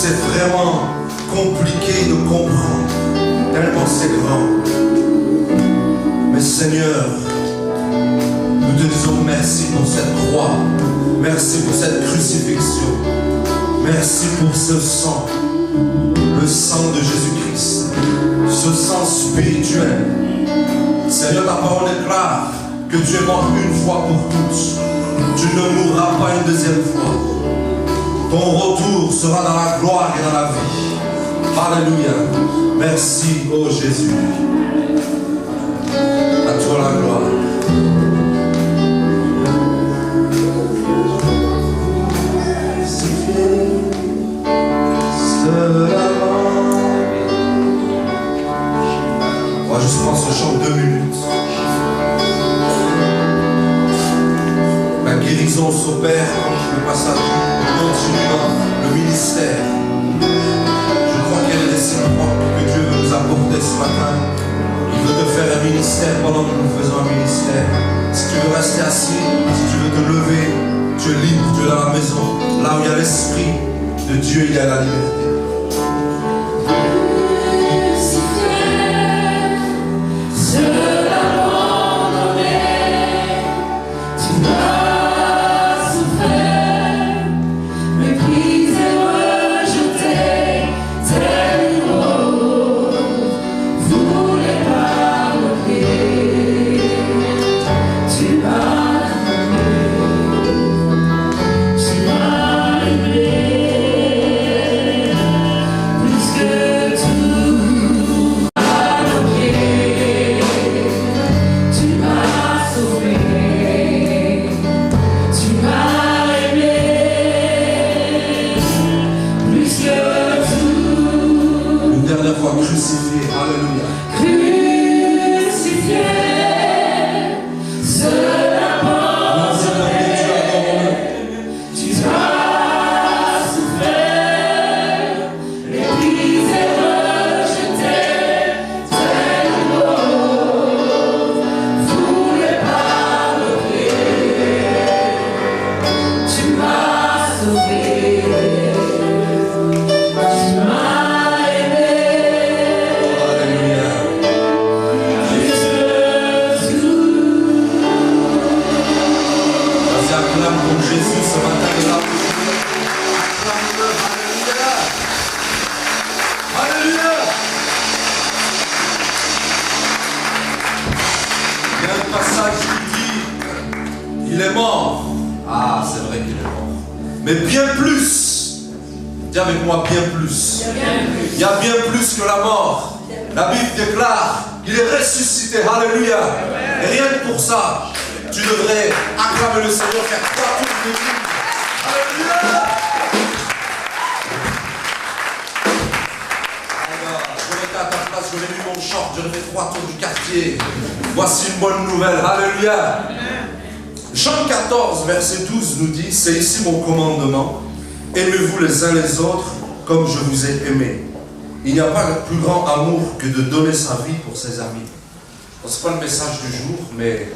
c'est vraiment compliqué de comprendre, tellement c'est grand. Mais Seigneur, nous te disons merci pour cette croix, merci pour cette crucifixion, merci pour ce sang, le sang de Jésus-Christ, ce sang spirituel. Seigneur, ta parole déclare que tu es mort une fois pour tous. Tu ne mourras pas une deuxième fois. Ton retour sera dans la gloire et dans la vie. Alléluia. Merci, ô Jésus. À toi la gloire. On va juste prendre ce chant 2 minutes. La guérison s'opère quand le passage continue dans le ministère. Je crois qu'elle est réciproque que Dieu veut nous apporter ce matin. Il veut te faire un ministère pendant que nous faisons un ministère. Si tu veux rester assis, si tu veux te lever, tu es libre, tu es dans la maison. Là où il y a l'Esprit de Dieu, il y a la liberté. Crucifié, alléluia. Crucifié, seul à mort, tu as souffert, méprisé, rejeté, tel mort, foulé par le pied, tu m'as sauvé. Jésus ce matin est là. Acclame-le, alléluia. Alléluia. Il y a un passage qui dit, il est mort. Ah, c'est vrai qu'il est mort. Mais bien plus. Dis avec moi, bien plus. Il y a bien plus que la mort. La Bible déclare qu'il est ressuscité. Alléluia. Et rien que pour ça, tu devrais acclamer le Seigneur, faire 3 tours de vie. Alléluia! Alors, j'aurais été à ta place, j'aurais mis mon short, j'aurais fait 3 tours du quartier. Voici une bonne nouvelle. Alléluia! Jean 14, verset 12 nous dit, c'est ici mon commandement. Aimez-vous les uns les autres comme je vous ai aimé. Il n'y a pas de plus grand amour que de donner sa vie pour ses amis. Ce n'est pas le message du jour, mais...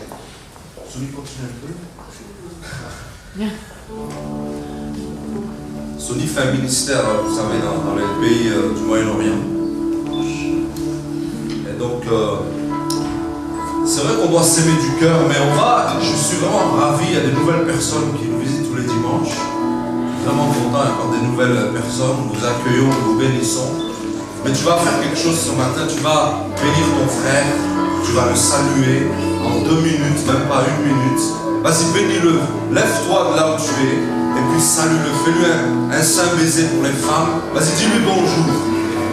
Sony, continue un peu. Sony fait un ministère, vous savez, dans les pays du Moyen-Orient. Et donc, c'est vrai qu'on doit s'aimer du cœur, mais je suis vraiment ravi, il y a des nouvelles personnes qui nous visitent tous les dimanches. Je suis vraiment content, il y a encore des nouvelles personnes, nous vous accueillons, nous vous bénissons. Mais tu vas faire quelque chose ce matin, tu vas bénir ton frère, tu vas le saluer en 2 minutes, même pas 1 minute. Vas-y, bénis-le, lève-toi de là où tu es, et puis salue-le, fais-lui un saint baiser pour les femmes. Vas-y, dis-lui bonjour.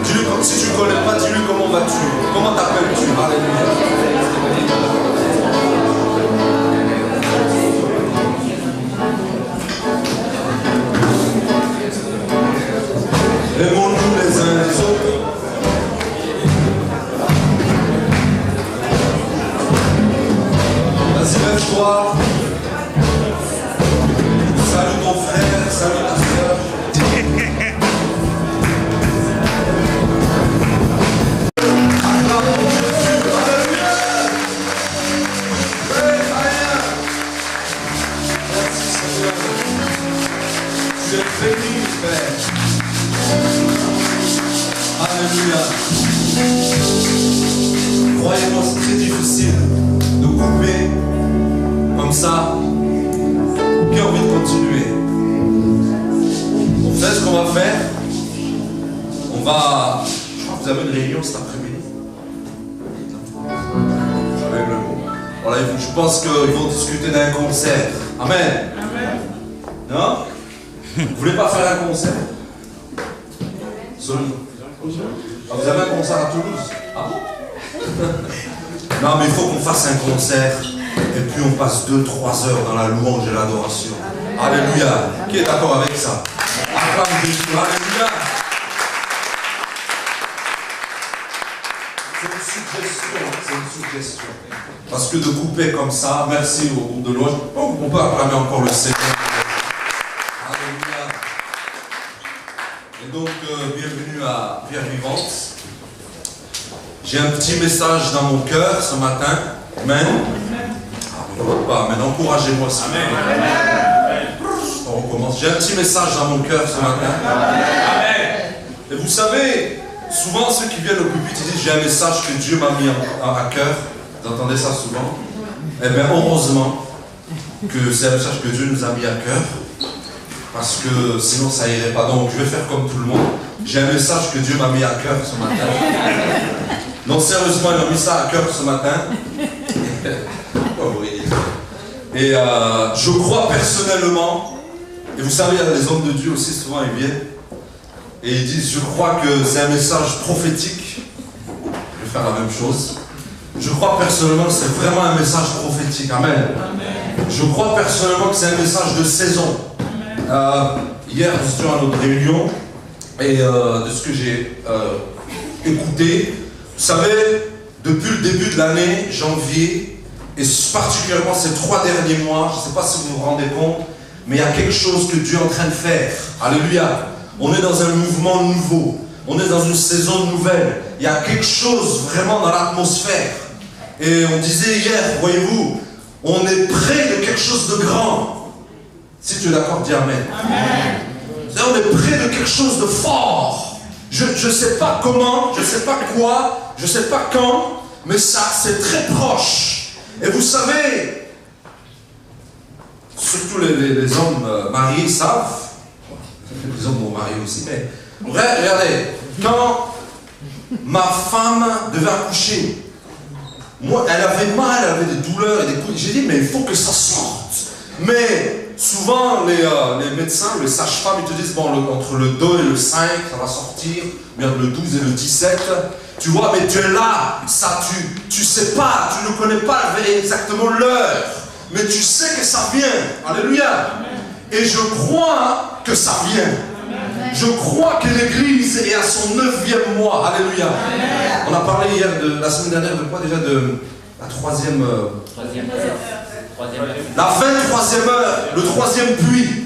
Dis-lui, si tu ne connais pas, dis-lui comment vas-tu, comment t'appelles-tu. Alléluia. Aimons-nous les uns les autres. Vas-y, lève-toi. Salut ton frère, salut ta soeur. Acclamons Jésus. Alléluia. Alléluia. Merci Seigneur. Tu es béni, Père. difficile de couper comme ça. Qui a envie de continuer? Vous savez ce qu'on va faire? On va... Je crois que vous avez une réunion cet après-midi. Avec le mot. Voilà, je pense qu'ils vont discuter d'un concert. Amen. Amen. Non? Vous voulez pas faire un concert? Ah, vous avez un concert à Toulouse? Ah bon? Non, mais il faut qu'on fasse un concert et puis on passe 2-3 heures dans la louange et l'adoration. Alléluia. Qui est d'accord avec ça? Acclame Jésus. Alléluia. C'est une suggestion. Parce que de couper comme ça, merci au groupe de louange. On peut acclamer encore le Seigneur. Alléluia. Et donc, bienvenue à Pierre Vivante. J'ai un petit message dans mon cœur ce matin. Amen. Amen. Encouragez-moi ce matin. On recommence. J'ai un petit message dans mon cœur ce matin. Amen. Et vous savez, souvent ceux qui viennent au pulpit ils disent j'ai un message que Dieu m'a mis à cœur. Vous entendez ça souvent? Eh bien, heureusement que c'est un message que Dieu nous a mis à cœur. Parce que sinon ça irait pas. Donc je vais faire comme tout le monde. J'ai un message que Dieu m'a mis à cœur ce matin. Non, sérieusement, il m'a mis ça à cœur ce matin. Oh, oui. Et je crois personnellement, et vous savez, il y a des hommes de Dieu aussi, souvent ils viennent, et ils disent, je crois que c'est un message prophétique. Je vais faire la même chose. Je crois personnellement que c'est vraiment un message prophétique. Amen. Amen. Je crois personnellement que c'est un message de saison. Hier, nous étions à notre réunion, et de ce que j'ai écouté, vous savez, depuis le début de l'année, janvier, et particulièrement ces 3 derniers mois, je ne sais pas si vous vous rendez compte, mais il y a quelque chose que Dieu est en train de faire. Alléluia. On est dans un mouvement nouveau. On est dans une saison nouvelle. Il y a quelque chose vraiment dans l'atmosphère. Et on disait hier, voyez-vous, on est près de quelque chose de grand. Si tu es d'accord, dis Amen. Amen. On est près de quelque chose de fort. Je ne sais pas comment, je ne sais pas quoi, je ne sais pas quand, mais ça, c'est très proche. Et vous savez, surtout les hommes mariés savent, les hommes vont marier aussi, mais regardez, quand ma femme devait accoucher, moi, elle avait mal, elle avait des douleurs et des coups. J'ai dit, mais il faut que ça sorte. Mais souvent, les médecins, les sages-femmes, ils te disent, bon, entre le 2 et le 5, ça va sortir, bien le 12 et le 17. Tu vois, mais tu es là, ça, tu sais pas, tu ne connais pas exactement l'heure, mais tu sais que ça vient. Alléluia. Et je crois que ça vient. Je crois que l'Église est à son 9e mois. Alléluia. On a parlé hier, la semaine dernière, de quoi déjà? De la 3e heure. La 23e heure, le 3e puits.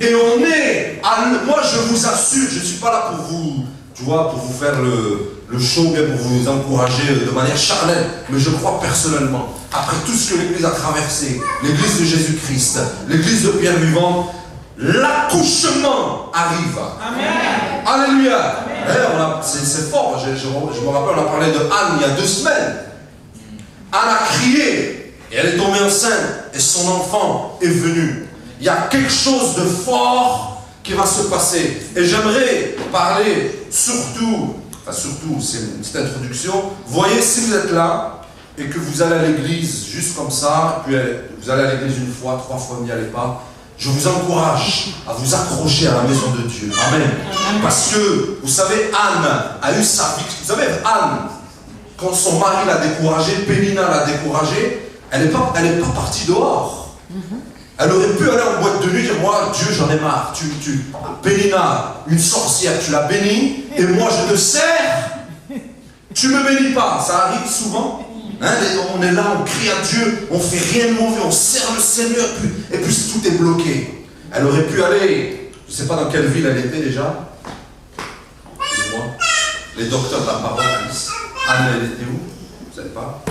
Et on est, moi je vous assure, je ne suis pas là pour vous, tu vois, pour vous faire le show, bien pour vous encourager de manière charnelle, mais je crois personnellement, après tout ce que l'Église a traversé, l'Église de Jésus-Christ, l'Église de Pierre Vivant, l'accouchement arrive. Amen. Alléluia. C'est fort, je me rappelle, on a parlé de Anne il y a 2 semaines. Anne a crié. Et elle est tombée enceinte et son enfant est venu. Il y a quelque chose de fort qui va se passer. Et j'aimerais parler surtout, c'est une petite introduction. Vous voyez, si vous êtes là et que vous allez à l'église juste comme ça, puis vous allez à l'église 1 fois, 3 fois, vous n'y allez pas, je vous encourage à vous accrocher à la maison de Dieu. Amen. Parce que, vous savez, Anne a eu sa vie. Vous savez, Anne, quand son mari l'a découragée, Pénina l'a découragée, elle n'est pas partie dehors. Elle aurait pu aller en boîte de nuit et dire, moi, Dieu, j'en ai marre. Pénina, une sorcière, tu l'as bénie, et moi, je te sers. Tu ne me bénis pas. Ça arrive souvent. Hein, on est là, on crie à Dieu, on ne fait rien de mauvais, on sert le Seigneur, et puis tout est bloqué. Elle aurait pu aller, je ne sais pas dans quelle ville elle était déjà. Dis-moi. Les docteurs de la parole disent, Anne, elle était où? Vous ne savez pas?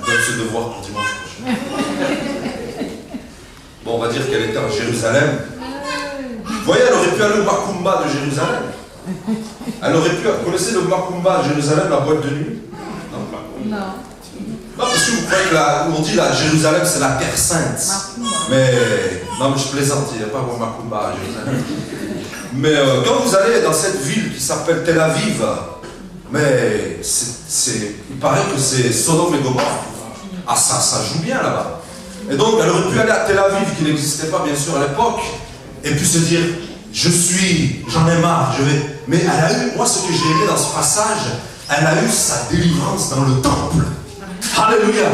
Donne ce devoir pour dimanche prochain. Bon, on va dire qu'elle était en Jérusalem. Vous voyez, elle aurait pu aller au Macumba de Jérusalem. Elle aurait pu, vous connaissez le Macumba de Jérusalem, la boîte de nuit? Non. Non, parce que vous croyez que on dit la Jérusalem c'est la terre sainte. Mais, non mais je plaisante, il n'y a pas vraiment Macumba à Jérusalem. Mais quand vous allez dans cette ville qui s'appelle Tel Aviv, mais il paraît que c'est Sodome et Gomorrhe. Ah ça joue bien là-bas. Et donc elle aurait pu aller à Tel Aviv, qui n'existait pas bien sûr à l'époque, et puis se dire, j'en ai marre, je vais. Mais elle a eu, moi ce que j'ai aimé dans ce passage, elle a eu sa délivrance dans le temple. Alléluia.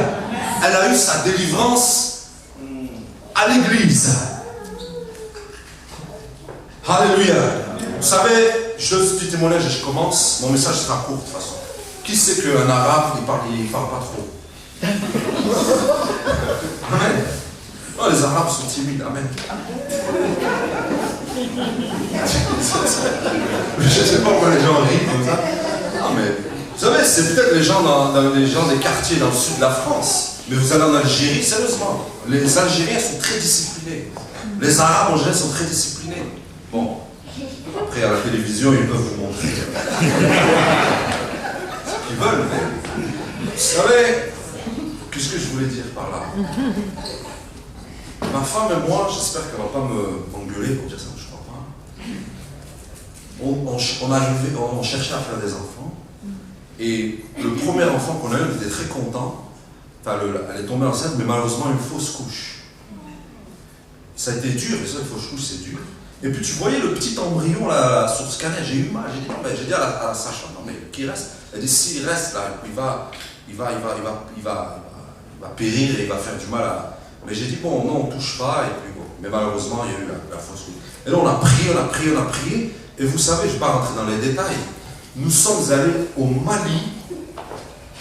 Elle a eu sa délivrance à l'église. Alléluia. Vous savez, je fais ce petit témoignage et je commence. Mon message sera court de toute façon. Qui sait qu'un arabe, il parle pas trop? Amen. Oh, les arabes sont timides. Amen. Je ne sais pas pourquoi les gens rient comme ça. Non, mais vous savez, c'est peut-être les gens les gens des quartiers dans le sud de la France. Mais vous allez en Algérie, sérieusement. Les Algériens sont très disciplinés. Les Arabes en général sont très disciplinés. Bon. Après, à la télévision, ils peuvent vous montrer ce qu'ils veulent. Mais vous savez, qu'est-ce que je voulais dire par là? Ma femme et moi, j'espère qu'elle ne va pas m'engueuler pour dire ça, je crois pas. On cherchait à faire des enfants. Et le premier enfant qu'on a eu, on était très contents. Enfin, elle est tombée enceinte, mais malheureusement, une fausse couche. Ça a été dur, et ça, une fausse couche, c'est dur. Et puis tu voyais le petit embryon là, sur le scanner, j'ai eu mal. J'ai dit, non, mais j'ai dit à la sage-femme, non, mais qu'il reste. Elle dit, s'il reste là, il va périr et il va faire du mal à. Mais j'ai dit, bon, non, on ne touche pas, et puis bon. Mais malheureusement, il y a eu la fausse couche. Et là, on a prié, et vous savez, je ne vais pas rentrer dans les détails. Nous sommes allés au Mali,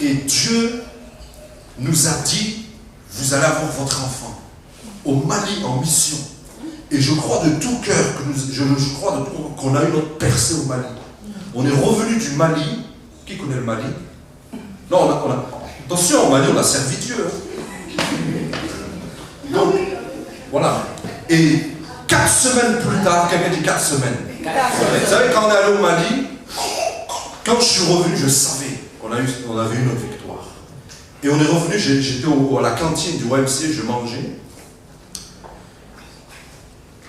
et Dieu nous a dit, vous allez avoir votre enfant. Au Mali, en mission. Et je crois de tout cœur qu'on a eu notre percée au Mali. On est revenu du Mali. Qui connaît le Mali? Non, attention, au Mali, on a servi Dieu. Donc, voilà. Et 4 semaines plus tard, quelqu'un dit 4 semaines. Vous savez, quand on est allé au Mali, quand je suis revenu, je savais qu'on avait eu notre victoire. Et on est revenu, j'étais à la cantine du YMCA, je mangeais.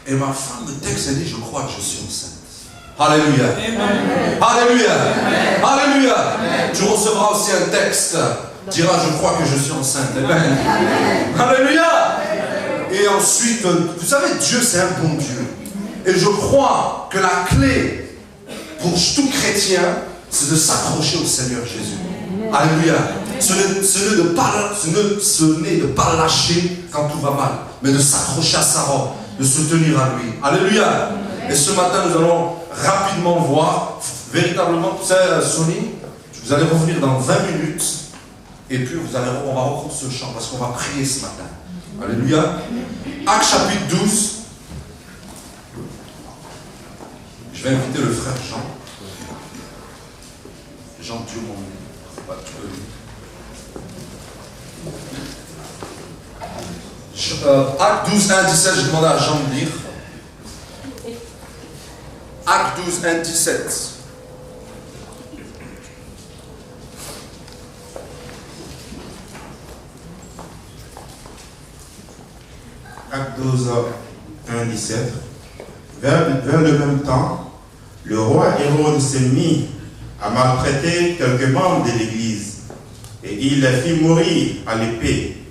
Et ma femme me texte, elle dit, je crois que je suis enceinte. Alléluia. Amen. Alléluia. Amen. Alléluia. Amen. Tu recevras aussi un texte. Dira, je crois que je suis enceinte. Amen. Alléluia. Et ensuite, vous savez, Dieu c'est un bon Dieu. Et je crois que la clé pour tout chrétien, c'est de s'accrocher au Seigneur Jésus. Alléluia. Ce n'est de pas lâcher quand tout va mal, mais de s'accrocher à sa robe, de se tenir à lui. Alléluia. Et ce matin, nous allons rapidement voir, véritablement, tu sais, Sonny, vous allez revenir dans 20 minutes, et puis on va reprendre ce chant, parce qu'on va prier ce matin. Alléluia. Actes chapitre 12. Je vais inviter le frère Jean. Jean Dieu, mon Acte 12, 1, 17, je demande à Jean de lire. Acte 12, 1, 17. Acte 12, 1, 17. Vers le même temps, le roi Hérode s'est mis à maltraiter quelques membres de l'Église, et il les fit mourir à l'épée.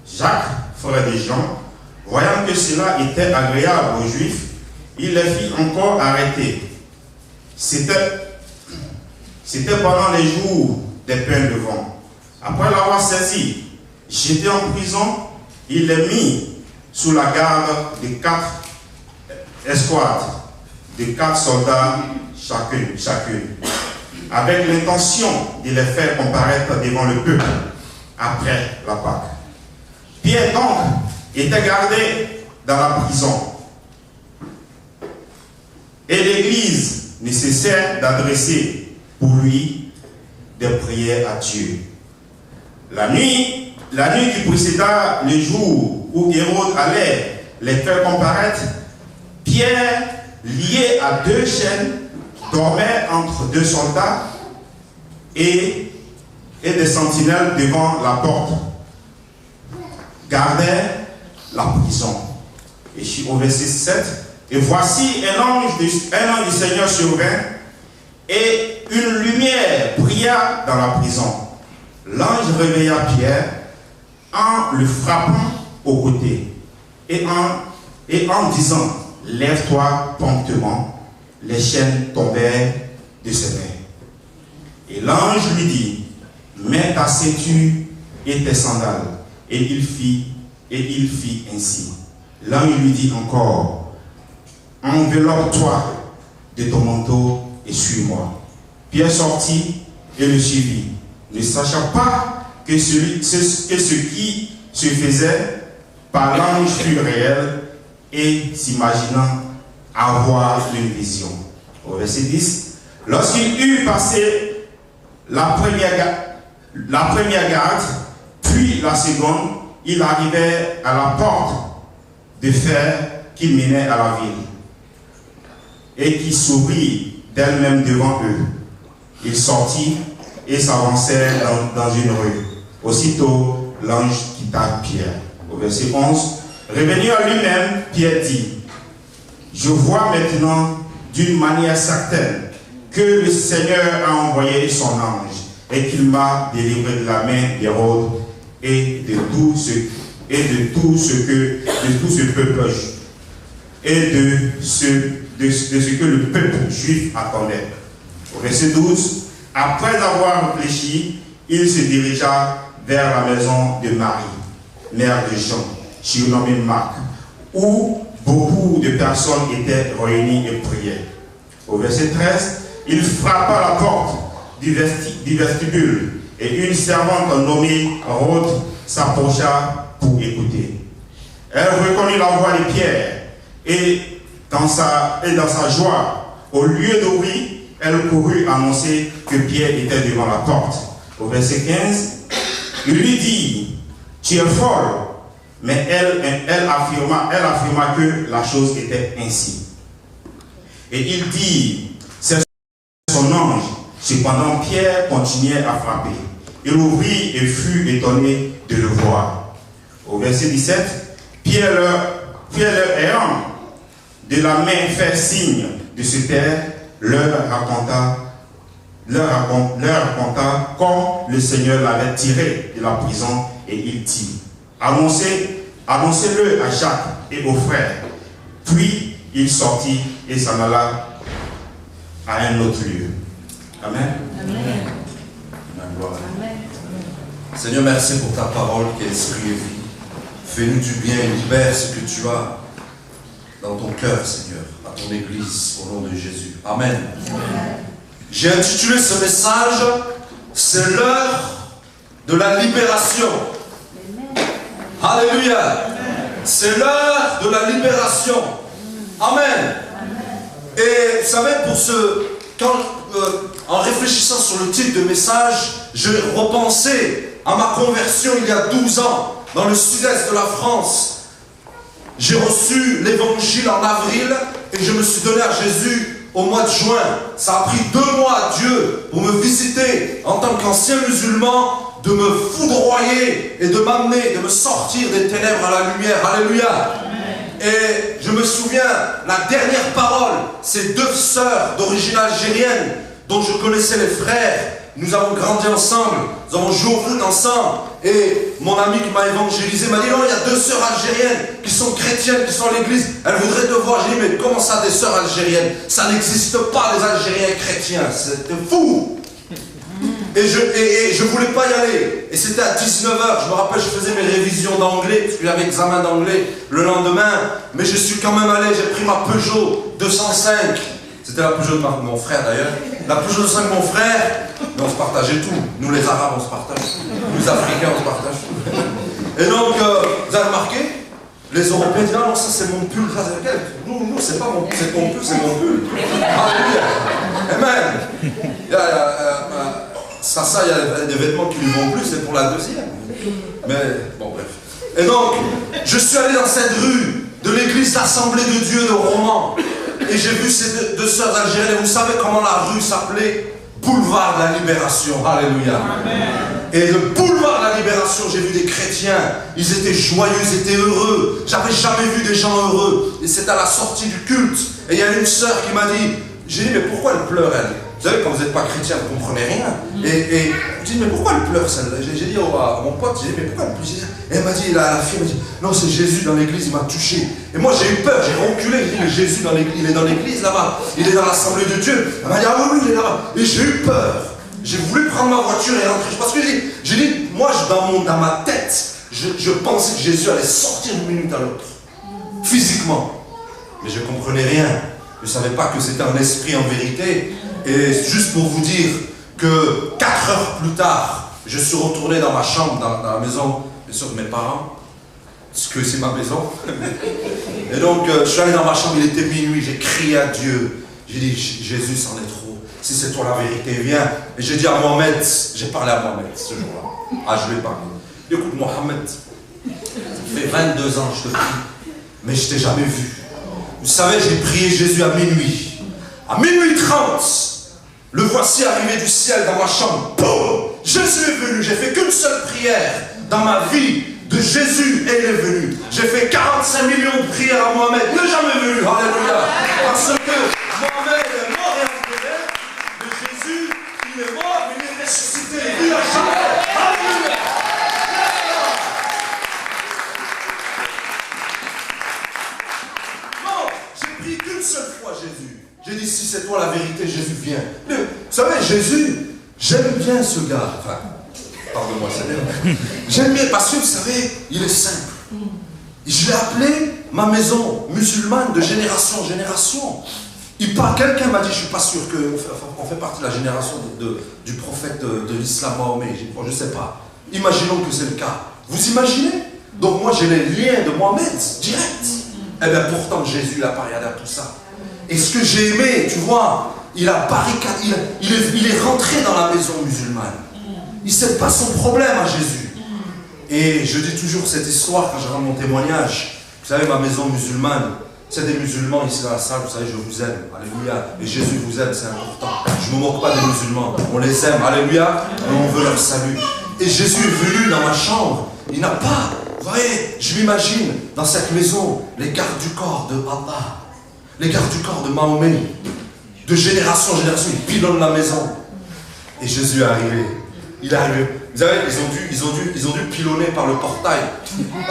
Jacques, frère de Jean, voyant que cela était agréable aux Juifs, il les fit encore arrêter. C'était pendant les jours des pains de vent. Après l'avoir saisi, jeté en prison, il les mit sous la garde de 4 escouades, de 4 soldats chacune, avec l'intention de les faire comparaître devant le peuple après la Pâque. Pierre donc était gardé dans la prison, et l'Église ne cessait d'adresser pour lui des prières à Dieu. La nuit qui précéda le jour où Hérode allait les faire comparaître, Pierre, lié à 2 chaînes, dormait entre 2 soldats, et et des sentinelles devant la porte gardaient la prison. Et je suis au verset 7. Et voici un ange du Seigneur survint, et une lumière brilla dans la prison. L'ange réveilla Pierre en le frappant au côté et en disant, lève-toi promptement. Les chaînes tombèrent de ses mains. Et l'ange lui dit, mets ta ceinture et tes sandales. Et il fit ainsi. L'ange lui dit encore, enveloppe-toi de ton manteau et suis-moi. Pierre sortit et le suivit, ne sachant pas que ce qui se faisait par l'ange fut réel et s'imaginant avoir une vision. Au verset 10, lorsqu'il eut passé la première garde, puis la seconde, il arrivait à la porte de fer qui menait à la ville et qui s'ouvrit d'elle-même devant eux. Il sortit et s'avançait dans une rue. Aussitôt, l'ange quitta Pierre. Au verset 11, revenu à lui-même, Pierre dit, je vois maintenant d'une manière certaine que le Seigneur a envoyé son ange et qu'il m'a délivré de la main d'Hérode et de tout ce peuple et de ce que le peuple juif attendait. Au verset 12, après avoir réfléchi, il se dirigea vers la maison de Marie, mère de Jean, surnommée Marc, où beaucoup de personnes étaient réunies et priaient. Au verset 13, il frappa la porte du vestibule et une servante nommée Rhode s'approcha pour écouter. Elle reconnut la voix de Pierre et dans sa joie, au lieu d'ouvrir, elle courut annoncer que Pierre était devant la porte. Au verset 15, il lui dit, tu es folle. Mais elle affirma que la chose était ainsi. Et il dit, c'est son ange. Cependant, Pierre continuait à frapper. Il ouvrit et fut étonné de le voir. Au verset 17, Pierre leur ayant de la main fait signe de se taire, leur raconta comme le Seigneur l'avait tiré de la prison, et il dit, annoncez-le à Jacques et aux frères. Puis il sortit et s'en alla à un autre lieu. Amen. Amen. Amen. Seigneur, merci pour ta parole qui est esprit et vie. Fais-nous du bien et libère ce que tu as dans ton cœur, Seigneur, à ton Église, au nom de Jésus. Amen. Amen. J'ai intitulé ce message, c'est l'heure de la libération. Alléluia. C'est l'heure de la libération. Amen. Et vous savez, en réfléchissant sur le titre de message, je repensais à ma conversion il y a 12 ans, dans le sud-est de la France. J'ai reçu l'évangile en avril et je me suis donné à Jésus au mois de juin. Ça a pris 2 mois à Dieu pour me visiter en tant qu'ancien musulman, de me foudroyer et de m'amener, de me sortir des ténèbres à la lumière. Alléluia. Et je me souviens, la dernière parole, c'est 2 sœurs d'origine algérienne dont je connaissais les frères. Nous avons grandi ensemble, nous avons joué au foot ensemble. Et mon ami qui m'a évangélisé m'a dit, non, il y a 2 sœurs algériennes qui sont chrétiennes, qui sont à l'église. Elles voudraient te voir. J'ai dit, mais comment ça, des sœurs algériennes? Ça n'existe pas, les Algériens chrétiens. C'était fou. Et je ne voulais pas y aller. Et c'était à 19h. Je me rappelle, je faisais mes révisions d'anglais, parce que j'avais examen d'anglais le lendemain. Mais je suis quand même allé, j'ai pris ma Peugeot 205. C'était la Peugeot de mon frère d'ailleurs. La Peugeot 205 de mon frère. Mais on se partageait tout. Nous les Arabes, on se partage. Nous les Africains, on se partage tout. Et donc, vous avez remarqué, les Européens disent, non, ça c'est mon pull. Ça, c'est lequel? Nous, c'est pas ton pull, c'est mon pull. Alléluia. Amen. Ça, il y a des vêtements qui ne vont plus, c'est pour la deuxième. Mais, bon, bref. Et donc, je suis allé dans cette rue de l'église d'Assemblée de Dieu de Romans. Et j'ai vu ces 2 sœurs algériennes. Et vous savez comment la rue s'appelait? Boulevard de la Libération. Alléluia. Amen. Et le boulevard de la Libération, j'ai vu des chrétiens, ils étaient joyeux, ils étaient heureux. J'avais jamais vu des gens heureux. Et c'était à la sortie du culte. Et il y a une sœur qui m'a dit, j'ai dit, mais pourquoi elle pleure, elle? Vous savez, quand vous n'êtes pas chrétien, vous ne comprenez rien. Et je dis, mais pourquoi elle pleure, celle-là? J'ai dit à mon pote, j'ai dit, mais pourquoi elle pleure? Et elle m'a dit, la fille m'a dit, non, c'est Jésus dans l'église, il m'a touché. Et moi, j'ai eu peur, j'ai reculé, j'ai dit, mais Jésus, il est dans l'église là-bas, il est dans l'assemblée de Dieu. Elle m'a dit, ah oui, il est là-bas. Et j'ai eu peur. J'ai voulu prendre ma voiture et rentrer. Parce que j'ai dit, moi, dans ma tête, je pensais que Jésus allait sortir d'une minute à l'autre. Physiquement. Mais je ne comprenais rien. Je ne savais pas que c'était un esprit en vérité. Et juste pour vous dire que 4 heures plus tard, je suis retourné dans ma chambre, dans la maison, bien sûr, de mes parents. Parce que c'est ma maison. Et donc, je suis allé dans ma chambre, il était minuit, j'ai crié à Dieu. J'ai dit, Jésus, c'en est trop. Si c'est toi la vérité, viens. Et j'ai dit à Mohamed, j'ai parlé à Mohamed ce jour-là. Ah, je lui ai parlé. Écoute, Mohamed, ça fait 22 ans, je te prie, mais je t'ai jamais vu. Vous savez, j'ai prié Jésus à minuit. À minuit 30, le voici arrivé du ciel dans ma chambre. Boum! Jésus est venu. J'ai fait qu'une seule prière dans ma vie de Jésus et il est venu. J'ai fait 45 millions de prières à Mohamed. Il n'est jamais venu. Alléluia. Parce que Mohamed est mort et enterré. Mais Jésus, il est mort, mais il est ressuscité. Il a jamais. Alléluia. Non, j'ai prié qu'une seule fois Jésus. J'ai dit, si c'est toi la vérité, Jésus, viens. Vous savez, Jésus, j'aime bien ce gars. Enfin, pardonne-moi, Seigneur. J'aime bien parce que, vous savez, il est simple. Je l'ai appelé ma maison musulmane de génération en génération. Quelqu'un m'a dit, je ne suis pas sûr qu'on fait partie de la génération du prophète de l'islam Mahomet. Bon, je ne sais pas. Imaginons que c'est le cas. Vous imaginez? Donc moi, j'ai les liens de Mohamed, direct. Eh bien, pourtant, Jésus, il a pas regardé à tout ça. Et ce que j'ai aimé, tu vois, il a barricadé, il est rentré dans la maison musulmane. Il ne sait pas son problème à Jésus. Et je dis toujours cette histoire quand je rends mon témoignage. Vous savez, ma maison musulmane, c'est des musulmans ici dans la salle, vous savez, je vous aime. Alléluia. Et Jésus vous aime, c'est important. Je ne me moque pas des musulmans. On les aime. Alléluia. Et on veut leur salut. Et Jésus est venu dans ma chambre. Il n'a pas, vous voyez, je m'imagine dans cette maison, les gardes du corps de Allah. Les gardes du corps de Mahomet, de génération en génération, ils pilonnent la maison. Et Jésus est arrivé. Il est arrivé. Vous savez, ils ont dû pilonner par le portail.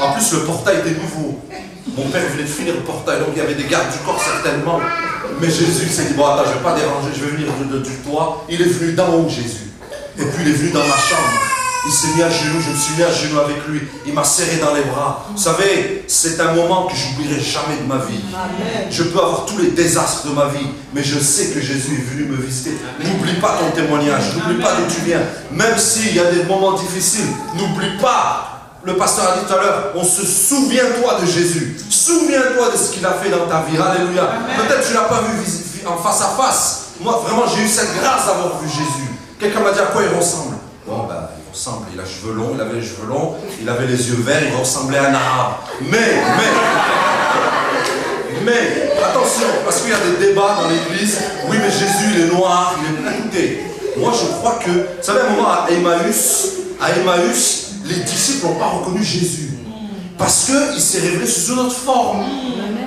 En plus, le portail était nouveau. Mon père venait de finir le portail, donc il y avait des gardes du corps certainement. Mais Jésus s'est dit, bon attends, je ne vais pas déranger, je vais venir du toit. Il est venu d'en haut, Jésus. Et puis il est venu dans ma chambre. Il s'est mis à genoux, je me suis mis à genoux avec lui. Il m'a serré dans les bras. Vous savez, c'est un moment que j'oublierai jamais de ma vie. Amen. Je peux avoir tous les désastres de ma vie, mais je sais que Jésus est venu me visiter. N'oublie pas ton témoignage, n'oublie pas d'où tu viens. Même s'il y a des moments difficiles, n'oublie pas. Le pasteur a dit tout à l'heure, on se souvient-toi de Jésus. Souviens-toi de ce qu'il a fait dans ta vie. Alléluia. Peut-être que tu ne l'as pas vu en face à face. Moi, vraiment, j'ai eu cette grâce d'avoir vu Jésus. Quelqu'un m'a dit à quoi il ressemble. Bon, ben, il ressemble. Il a cheveux longs, il avait les cheveux longs, il avait les yeux verts, il ressemblait à un arabe. Mais, attention, parce qu'il y a des débats dans l'église. Oui, mais Jésus, il est noir, il est écoutez. Moi, je crois que, vous savez, à un moment, à Emmaüs, les disciples n'ont pas reconnu Jésus. Parce qu'il s'est révélé sous une autre forme.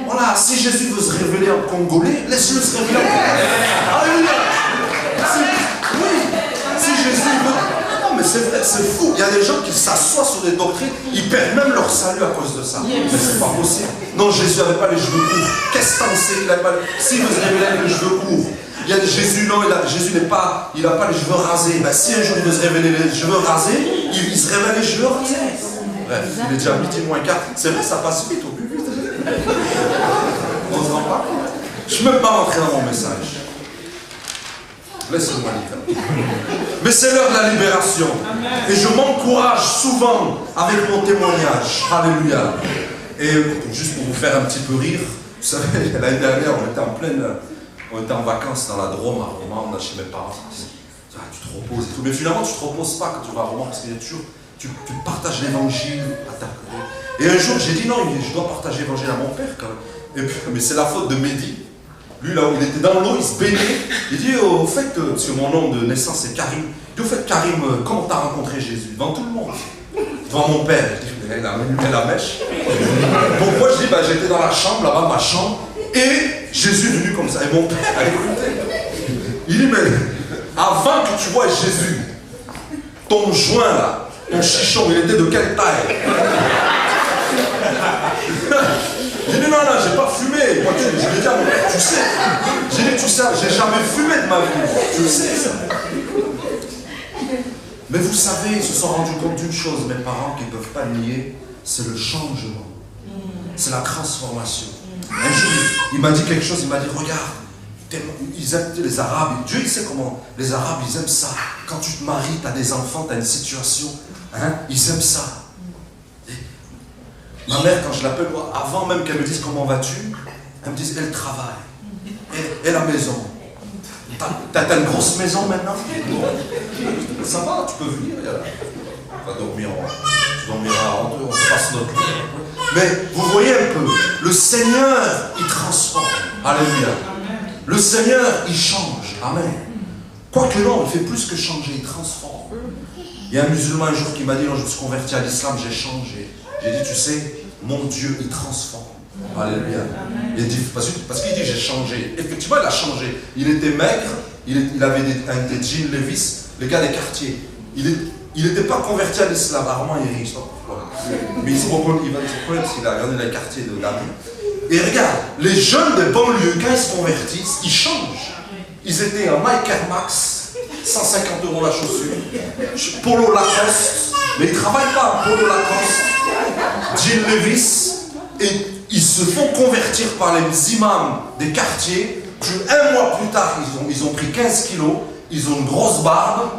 Voilà, si Jésus veut se révéler en congolais, laisse-le se révéler en congolais. Alléluia. Si Jésus veut... Non, mais c'est vrai, c'est fou. Il y a des gens qui s'assoient sur des doctrines, ils perdent même leur salut à cause de ça. Mais c'est pas possible. Non, Jésus n'avait pas les cheveux courts. Qu'est-ce que t'en sais? Il n'avait pas... S'il veut se révéler avec les cheveux courts, il y a Jésus, non, Jésus n'a pas les cheveux rasés. Ben, si un jour il veut se révéler les cheveux rasés, il se révèle les cheveux rasés. Bref, il est déjà midi moins 4. C'est vrai, ça passe vite au plus vite. On se rend pas compte. Je ne suis même pas rentré dans mon message. Laissez-moi dire. Mais c'est l'heure de la libération. Et je m'encourage souvent avec mon témoignage. Alléluia. Et juste pour vous faire un petit peu rire, vous savez, l'année dernière, on était en vacances dans la Drôme, à Romans, chez mes parents. Tu te reposes et tout. Mais finalement, tu ne te reposes pas quand tu vas à Romans, parce qu'il y a toujours... Tu partages l'évangile à ta côté. Et un jour, j'ai dit non, je dois partager l'évangile à mon père quand même. Mais c'est la faute de Mehdi. Lui, là où il était dans l'eau, il se baignait. Il dit au fait, parce que mon nom de naissance c'est Karim. au fait, Karim, comment t'as rencontré Jésus? Devant tout le monde. Devant mon père. Je dis, elle a allumé la mèche. Donc moi, je dis, j'étais dans la chambre, là-bas, ma chambre, et Jésus est venu comme ça. Et mon père a écouté. Il dit, mais avant que tu vois Jésus, ton joint là, ton chichon, il était de quelle taille? J'ai dit, non, j'ai pas fumé. Moi, je lui ai dit à mon père, tu sais. J'ai dit, tu sais, j'ai jamais fumé de ma vie. Tu sais ça. Mais vous savez, ils se sont rendus compte d'une chose, mes parents, qu'ils ne peuvent pas nier, c'est le changement. C'est la transformation. Un jour, il m'a dit quelque chose, il m'a dit, regarde, ils aiment les Arabes, Dieu il sait comment, les Arabes ils aiment ça. Quand tu te maries, tu as des enfants, tu as une situation, hein, ils aiment ça. Et ma mère, quand je l'appelle, avant même qu'elle me dise comment vas-tu, elle me dit, elle travaille, et la maison. T'as une grosse maison maintenant? Ça va, tu peux venir. On va dormir, tu dormiras en deux, on passe notre vie. Mais vous voyez un peu, le Seigneur, il transforme. Alléluia. Le Seigneur, il change. Amen. Quoique non, il fait plus que changer, il transforme. Il y a un musulman un jour qui m'a dit, non, je me suis converti à l'islam, j'ai changé. J'ai dit, tu sais, mon Dieu, il transforme. Alléluia. Il dit, parce qu'il dit j'ai changé. Effectivement, il a changé. Il était maigre, il avait des jeans Levi's, les gars des quartiers. Il n'était pas converti à l'islam. Armand est riche. Mais il va se reconnaître s'il a regardé les quartiers de David. Et regarde, les jeunes des banlieues, quand ils se convertissent, ils changent. Ils étaient en Nike Air Max, 150 € la chaussure, Polo Lacoste, mais ils ne travaillent pas, Polo Lacoste, jean Levi's, et ils se font convertir par les imams des quartiers. Un mois plus tard, ils ont pris 15 kilos, ils ont une grosse barbe,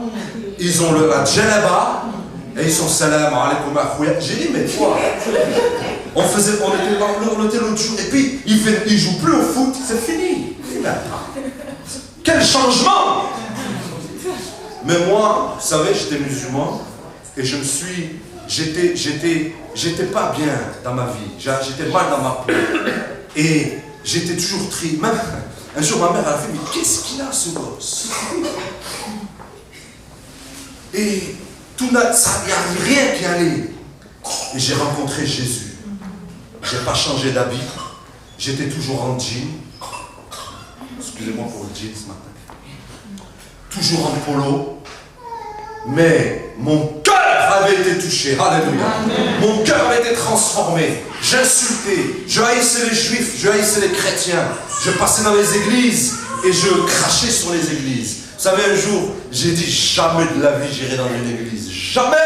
ils ont la djellaba, et ils sont salam alaykoum akhouya. J'ai dit, mais toi, on était l'autre jour, et puis ils jouent plus au foot, c'est fini. Quel changement! Mais moi, vous savez, j'étais musulman, et j'étais pas bien dans ma vie, j'étais mal dans ma peau, et j'étais toujours triste. Même un jour ma mère a fait, mais qu'est-ce qu'il a ce gosse? Et il n'y a rien qui allait. Et j'ai rencontré Jésus. J'ai pas changé d'habit, j'étais toujours en jean. Excusez-moi pour le jean ce matin. Toujours en polo, mais mon cœur avait été touché. Alléluia. Mon cœur avait été transformé. J'insultais, je haïssais les juifs, je haïssais les chrétiens. Je passais dans les églises et je crachais sur les églises. Vous savez, un jour, j'ai dit jamais de la vie j'irai dans une église. Jamais.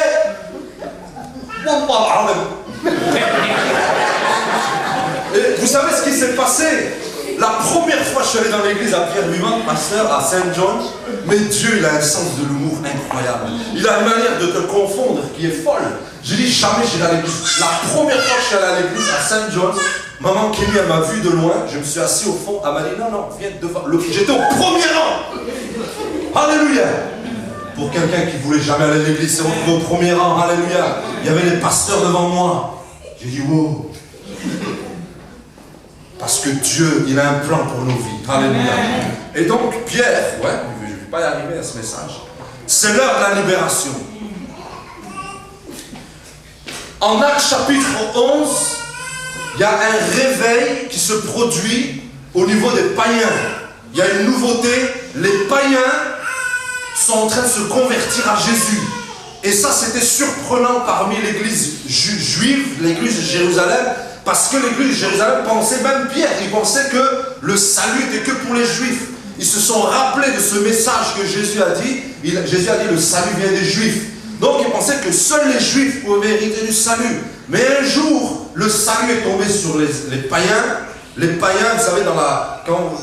Et vous savez ce qui s'est passé? La première fois que je suis allé dans l'église à Pierre-Vivant, pasteur, à Saint-John, mais Dieu, il a un sens de l'humour incroyable. Il a une manière de te confondre qui est folle. J'ai dit jamais j'irai à l'église. La première fois que je suis allé à l'église à Saint-John, maman Kémy, elle m'a vu de loin, je me suis assis au fond, elle m'a dit non, viens devant. J'étais au premier rang. Alléluia. Pour quelqu'un qui ne voulait jamais aller à l'église, c'est retrouvé au premier rang. Alléluia. Il y avait les pasteurs devant moi. J'ai dit wow. Parce que Dieu, il a un plan pour nos vies. Alléluia. Et donc, Pierre, je ne vais pas y arriver à ce message, c'est l'heure de la libération. En Actes chapitre 11, il y a un réveil qui se produit au niveau des païens. Il y a une nouveauté, les païens sont en train de se convertir à Jésus. Et ça, c'était surprenant parmi l'église juive, l'église de Jérusalem, parce que l'église de Jérusalem pensait, même Pierre, il pensait que le salut n'était que pour les juifs. Ils se sont rappelés de ce message que Jésus a dit. Jésus a dit, le salut vient des juifs. Donc ils pensaient que seuls les juifs pouvaient hériter du salut. Mais un jour, le salut est tombé sur les païens. Les païens, vous savez,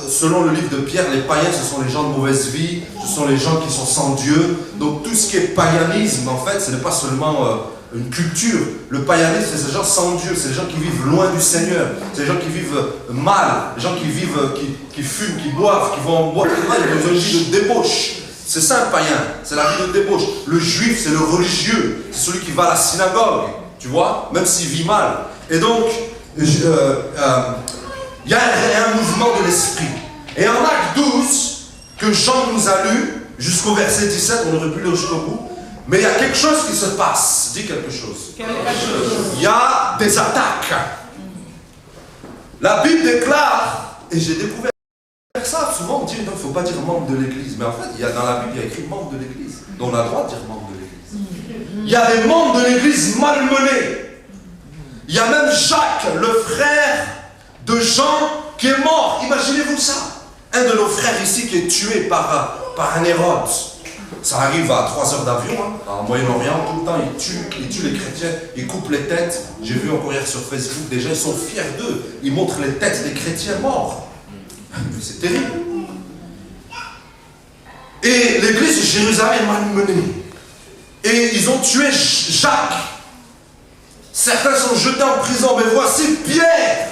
selon le livre de Pierre, les païens, ce sont les gens de mauvaise vie, ce sont les gens qui sont sans Dieu. Donc tout ce qui est païanisme, en fait, ce n'est pas seulement une culture. Le païanisme, c'est ces gens sans Dieu, c'est les gens qui vivent loin du Seigneur, c'est les gens qui vivent mal, les gens qui vivent, qui fument, qui boivent, qui vont en boîte. Il y a une vie de débauche. C'est ça un païen, c'est la vie de débauche. Le juif, c'est le religieux, c'est celui qui va à la synagogue, tu vois, même s'il vit mal. Et donc, il y a un mouvement de l'esprit. Et en Acte 12, que Jean nous a lu, jusqu'au verset 17, on aurait pu lire jusqu'au bout. Mais il y a quelque chose qui se passe. Dis quelque chose. Il y a des attaques. La Bible déclare, et j'ai découvert ça, souvent on dit, il ne faut pas dire membre de l'église. Mais en fait, dans la Bible, il y a écrit membre de l'église. Donc on a le droit de dire membre de l'église. Il y a des membres de l'église malmenés. Il y a même Jacques, le frère de Jean, qui est mort. Imaginez-vous ça. Un de nos frères ici qui est tué par un Hérode. Ça arrive à 3 heures d'avion, hein, en Moyen-Orient, tout le temps, ils tuent les chrétiens, ils coupent les têtes. J'ai vu encore hier sur Facebook, des gens, ils sont fiers d'eux. Ils montrent les têtes des chrétiens morts. C'est terrible. Et l'église de Jérusalem est malmenée. Et ils ont tué Jacques. Certains sont jetés en prison, mais voici Pierre.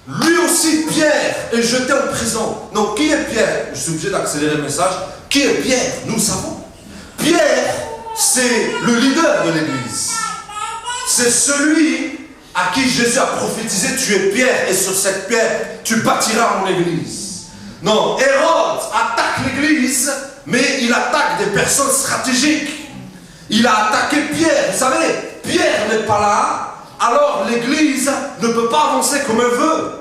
Lui aussi, Pierre, est jeté en prison. Donc, qui est Pierre? Je suis obligé d'accélérer le message. Qui est Pierre? Nous le savons. Pierre, c'est le leader de l'église. C'est celui à qui Jésus a prophétisé, tu es Pierre, et sur cette pierre, tu bâtiras mon église. Non, Hérode attaque l'église, mais il attaque des personnes stratégiques. Il a attaqué Pierre. Vous savez, Pierre n'est pas là, alors l'église ne peut pas avancer comme elle veut.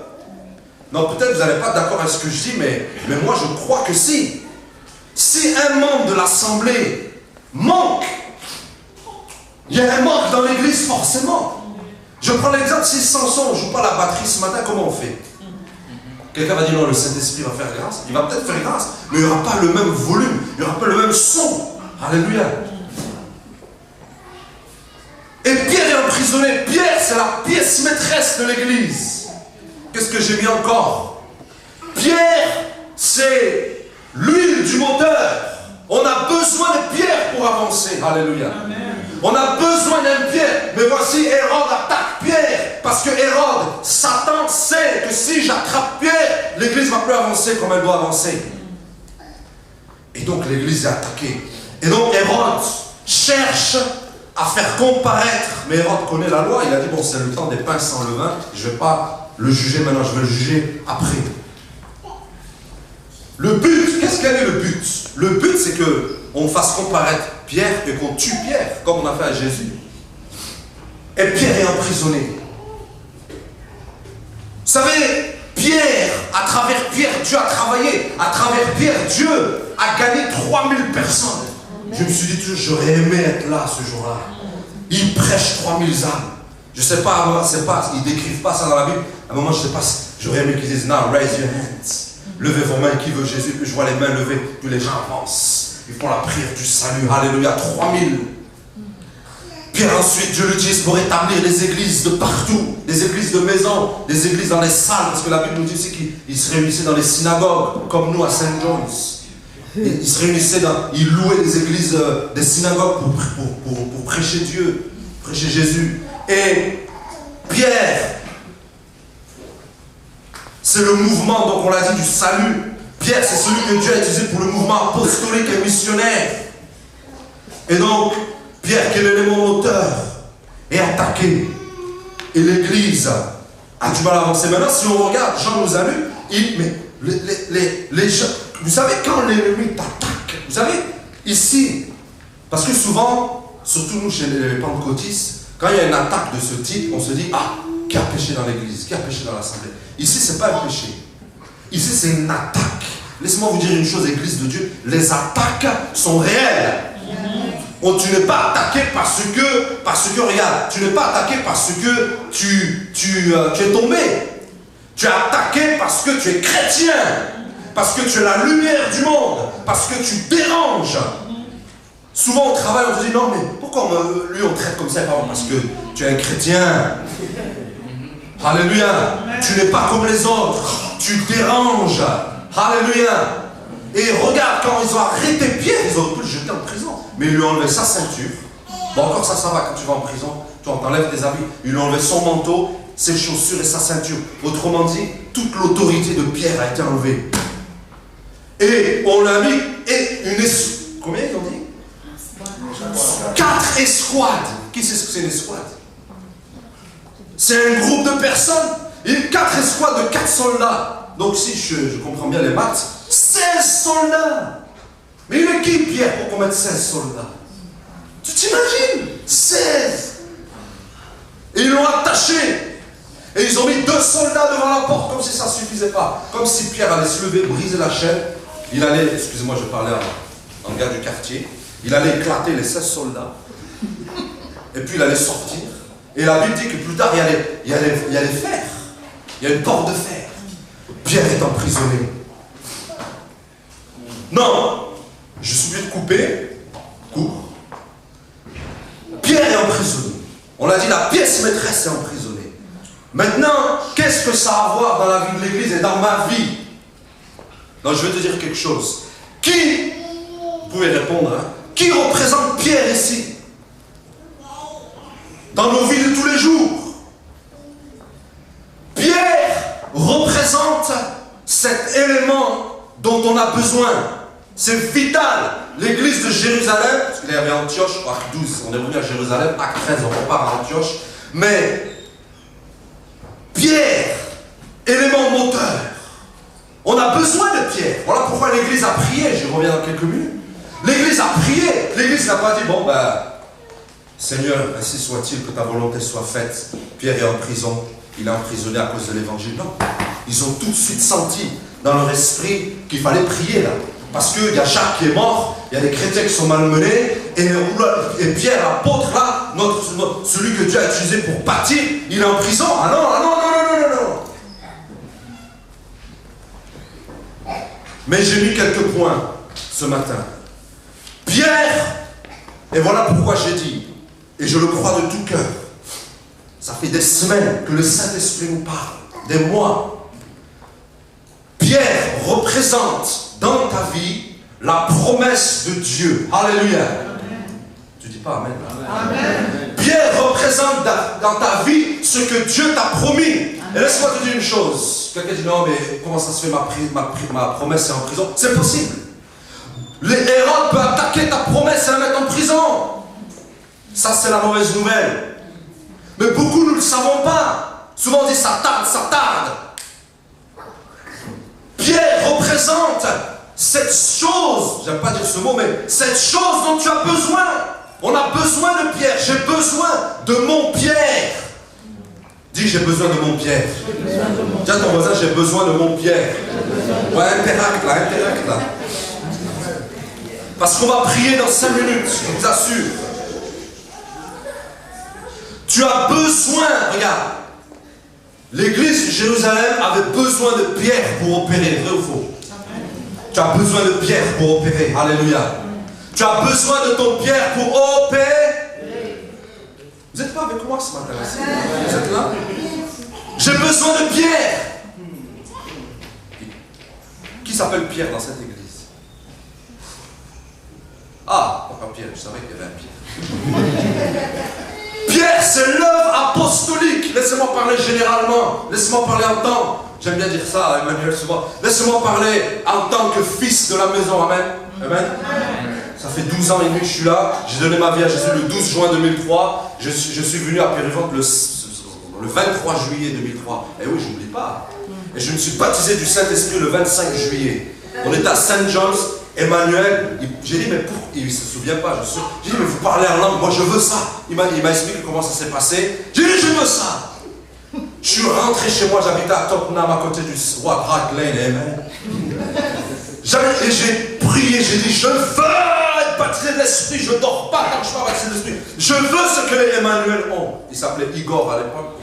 Non, peut-être vous n'allez pas d'accord avec ce que je dis, mais moi je crois que si. Si un membre de l'assemblée manque, il y a un manque dans l'église forcément. Je prends l'exemple, si Samson ne joue pas la batterie ce matin, comment on fait? Quelqu'un va dire non, le Saint-Esprit va faire grâce. Il va peut-être faire grâce, mais il n'y aura pas le même volume, il n'y aura pas le même son. Alléluia. Et Pierre est emprisonné. Pierre, c'est la pièce maîtresse de l'église. Qu'est-ce que j'ai mis encore? Pierre, c'est l'huile du moteur. On a besoin de Pierre pour avancer. Alléluia. Amen. On a besoin d'un Pierre. Mais voici, Hérode attaque Pierre. Parce que Hérode, Satan sait que si j'attrape Pierre, l'église ne va plus avancer comme elle doit avancer. Et donc l'église est attaquée. Et donc Hérode cherche à faire comparaître. Mais Hérode connaît la loi. Il a dit, bon, c'est le temps des pains sans levain. Je ne vais pas le juger maintenant, je vais le juger après. Le but, qu'est-ce quel est le but? Le but, c'est qu'on fasse comparaître Pierre et qu'on tue Pierre, comme on a fait à Jésus. Et Pierre est emprisonné. Vous savez, Pierre, à travers Pierre, Dieu a travaillé. À travers Pierre, Dieu a gagné 3000 personnes. Je me suis dit toujours, j'aurais aimé être là ce jour-là. Il prêche 3000 âmes. Je ne sais pas, ils ne décrivent pas ça dans la Bible. À un moment, je ne sais pas, j'aurais aimé qu'ils disent, now raise your hands. Levez vos mains, qui veut Jésus, puis je vois les mains levées, puis les gens avancent. Ils font la prière du salut, alléluia, 3000. Puis ensuite, Dieu l'utilise pour établir des églises de partout, des églises de maison, des églises dans les salles, parce que la Bible nous dit aussi qu'ils se réunissaient dans les synagogues, comme nous à Saint John's. Ils se réunissaient, ils louaient des églises, des synagogues pour prêcher Dieu, prêcher Jésus. Et Pierre, c'est le mouvement, donc on l'a dit, du salut. Pierre, c'est celui que Dieu a utilisé pour le mouvement apostolique et missionnaire. Et donc, Pierre, qui est l'élément moteur, est attaqué. Et l'église a du mal à avancer. Maintenant, si on regarde, Jean nous a lu, les gens, vous savez, quand l'ennemi t'attaque, vous savez, ici, parce que souvent, surtout nous chez les pentecôtistes, quand il y a une attaque de ce type, on se dit, ah, qui a péché dans l'église, qui a péché dans l'assemblée. Ici, ce n'est pas un péché. Ici, c'est une attaque. Laissez-moi vous dire une chose, Église de Dieu, les attaques sont réelles. Tu n'es pas attaqué parce que regarde, tu n'es pas attaqué parce que tu es tombé. Tu es attaqué parce que tu es chrétien, parce que tu es la lumière du monde, parce que tu déranges. Souvent au travail, on se dit, non mais pourquoi lui on traite comme ça? Parce que tu es un chrétien. Alléluia. Tu n'es pas comme les autres. Tu déranges. Alléluia. Et regarde, quand ils ont arrêté Pierre, ils ont pu le jeter en prison. Mais ils lui ont enlevé sa ceinture. Bon, encore ça va quand tu vas en prison. Tu t'enlèves tes habits. Ils lui ont enlevé son manteau, ses chaussures et sa ceinture. Autrement dit, toute l'autorité de Pierre a été enlevée. Et on l'a mis, combien ils ont dit? 4 escouades. Qui sait ce que c'est une escouade? C'est un groupe de personnes. Et 4 escouades de 4 soldats. Donc si je comprends bien les maths, 16 soldats. Mais il est qui Pierre pour qu'on mette 16 soldats? Tu t'imagines? 16. Et ils l'ont attaché. Et ils ont mis 2 soldats devant la porte comme si ça ne suffisait pas. Comme si Pierre allait se lever, briser la chaîne. Il allait, excusez-moi, je parlais en gars du quartier. Il allait éclater les 16 soldats. Et puis il allait sortir. Et la Bible dit que plus tard, il y a les fers. Il y a une porte de fer. Pierre est emprisonné. Non, je suis obligé de couper. Cours. Pierre est emprisonné. On l'a dit, la pièce maîtresse est emprisonnée. Maintenant, qu'est-ce que ça a à voir dans la vie de l'Église et dans ma vie? Donc je vais te dire quelque chose. Qui, vous pouvez répondre, hein, qui représente Pierre ici? Dans nos vies de tous les jours. Pierre représente cet élément dont on a besoin. C'est vital. L'église de Jérusalem, parce qu'il y avait Antioche, acte 12, on est revenu à Jérusalem, acte 13, on repart à Antioche. Mais Pierre, élément moteur. On a besoin de Pierre. Voilà pourquoi l'église a prié. Je reviens dans quelques minutes. L'église a prié. L'église n'a pas dit, bon ben, Seigneur, ainsi soit-il que ta volonté soit faite. Pierre est en prison. Il est emprisonné à cause de l'évangile. Non. Ils ont tout de suite senti dans leur esprit qu'il fallait prier là. Parce qu'il y a Jacques qui est mort, il y a des chrétiens qui sont malmenés, et Pierre, l'apôtre là, celui que Dieu a utilisé pour bâtir, il est en prison. Ah non, ah non, non, non, non, non, non. Mais j'ai mis quelques points ce matin. Pierre, et voilà pourquoi j'ai dit, et je le crois de tout cœur, ça fait des semaines que le Saint-Esprit nous parle, des mois. Pierre représente dans ta vie la promesse de Dieu. Alléluia. Tu dis pas Amen. Amen. Pierre représente dans ta vie ce que Dieu t'a promis. Et laisse-moi te dire une chose. Quelqu'un dit non, mais comment ça se fait ma promesse est en prison? C'est possible. Hérode peut attaquer ta promesse et la mettre en prison. Ça, c'est la mauvaise nouvelle. Mais beaucoup, nous ne le savons pas. Souvent, on dit ça tarde, ça tarde. Pierre représente cette chose, j'aime pas dire ce mot, mais cette chose dont tu as besoin. On a besoin de Pierre. J'ai besoin de mon Pierre. Dis, j'ai besoin de mon Pierre. Dis à ton voisin, j'ai besoin de mon Pierre. Ouais, interact là. Parce qu'on va prier dans 5 minutes, je vous assure. Tu as besoin, regarde. L'église de Jérusalem avait besoin de Pierre pour opérer, vrai ou faux? Tu as besoin de Pierre pour opérer, alléluia. Tu as besoin de ton Pierre pour opérer. Vous n'êtes pas avec moi ce matin? Vous êtes là? J'ai besoin de Pierre. Qui s'appelle Pierre dans cette église? Ah, pas Pierre, je savais qu'il y avait un Pierre. Pierre, c'est l'œuvre apostolique. Laissez-moi parler généralement. Laissez-moi parler en tant. J'aime bien dire ça, Emmanuel, souvent. Laissez-moi parler en tant que fils de la maison. Amen. Amen. Ça fait 12 ans et demi que je suis là. J'ai donné ma vie à Jésus le 12 juin 2003. Je suis venu à Périvante le 23 juillet 2003. Et oui, je n'oublie pas. Et je me suis baptisé du Saint-Esprit le 25 juillet. On était à St. John's. Emmanuel, j'ai dit, mais pourquoi? Il ne se souvient pas, j'ai dit, mais vous parlez en langue, moi je veux ça. Il m'a expliqué comment ça s'est passé. J'ai dit, je veux ça. Je suis rentré chez moi, j'habitais à Tottenham, à côté du White Hart Lane, amen. Et j'ai prié, j'ai dit, je veux être baptisé de l'esprit, je ne dors pas quand je suis baptisé de l'esprit. Je veux ce que les Emmanuel ont. Il s'appelait Igor à l'époque.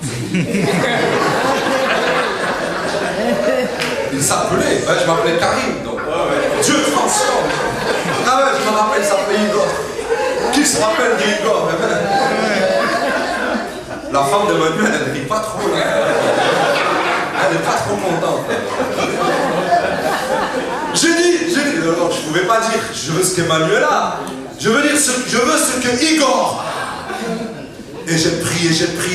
Il s'appelait, je m'appelais Karim, donc. Dieu transforme. Ah ouais, je me rappelle, il s'appelait Igor. Qui se rappelle d'Igor? La femme d'Emmanuel, elle ne rit pas trop là. Elle n'est pas trop contente. J'ai dit, non, je ne pouvais pas dire, je veux ce qu'Emmanuel a. Je veux ce que Igor a. Et j'ai prié,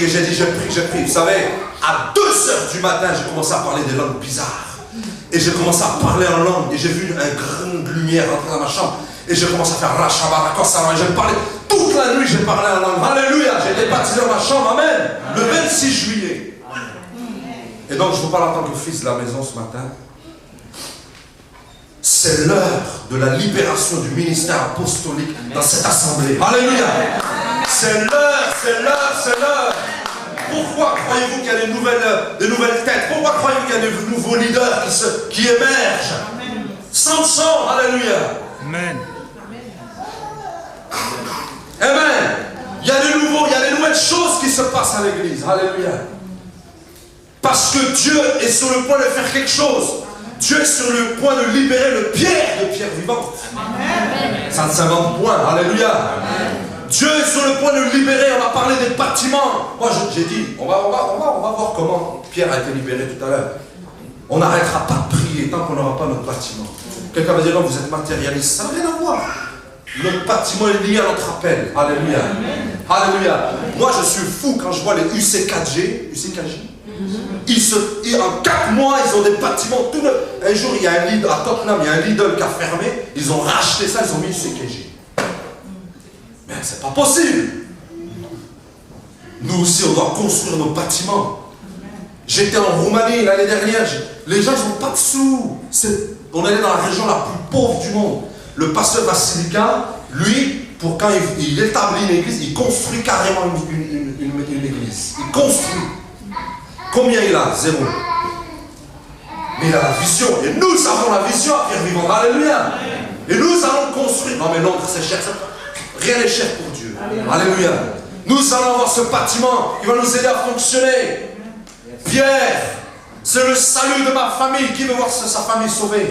j'ai dit, j'ai prié. Vous savez, à 2h du matin, j'ai commencé à parler des langues bizarres. Et j'ai commencé à parler en langue. Et j'ai vu un grain de lumière rentrer dans ma chambre. Et j'ai commencé à faire Rachabarakosara. Et j'ai parlé toute la nuit, j'ai parlé en langue. Alléluia, j'ai été baptisé dans ma chambre. Amen. Le 26 juillet. Et donc, je vous parle en tant que fils de la maison ce matin. c'est l'heure de la libération du ministère apostolique dans cette assemblée. Alléluia. C'est l'heure, c'est l'heure, c'est l'heure. Pourquoi croyez-vous qu'il y a des nouvelles têtes? Pourquoi croyez-vous qu'il y a de nouveaux leaders qui émergent? Samson, alléluia. Amen. Amen. Il y a des nouvelles choses qui se passent à l'église. Alléluia. Parce que Dieu est sur le point de faire quelque chose. Dieu est sur le point de libérer le pierre de pierre vivante. Amen. Ça ne s'invente point. Alléluia. Amen. Dieu est sur le point de libérer. On va parler des bâtiments. Moi, j'ai dit, on va voir comment Pierre a été libéré tout à l'heure. On n'arrêtera pas de prier tant qu'on n'aura pas notre bâtiment. Quelqu'un va dire, non, vous êtes matérialiste. Ça n'a rien à voir. Notre bâtiment est lié à notre appel. Alléluia. Amen. Alléluia. Moi, je suis fou quand je vois les UCKG. En 4 mois, ils ont des bâtiments tout neufs. Un jour, il y a un Lidl à Tottenham, il y a un Lidl qui a fermé. Ils ont racheté ça, ils ont mis UCKG. Mais c'est pas possible. Nous aussi, on doit construire nos bâtiments. J'étais en Roumanie l'année dernière. Les gens n'ont pas de sous. On allait dans la région la plus pauvre du monde. Le pasteur Vasilika, lui, pour quand il établit une église, il construit carrément une église. Il construit. Combien il a? 0. Mais il a la vision. Et nous avons la vision à Pierre Vivant. Alléluia. Et nous allons construire. Non mais Londres, c'est cher. Rien n'est cher pour Dieu. Alléluia. Nous allons avoir ce bâtiment qui va nous aider à fonctionner. Pierre, c'est le salut de ma famille. Qui veut voir sa famille sauvée?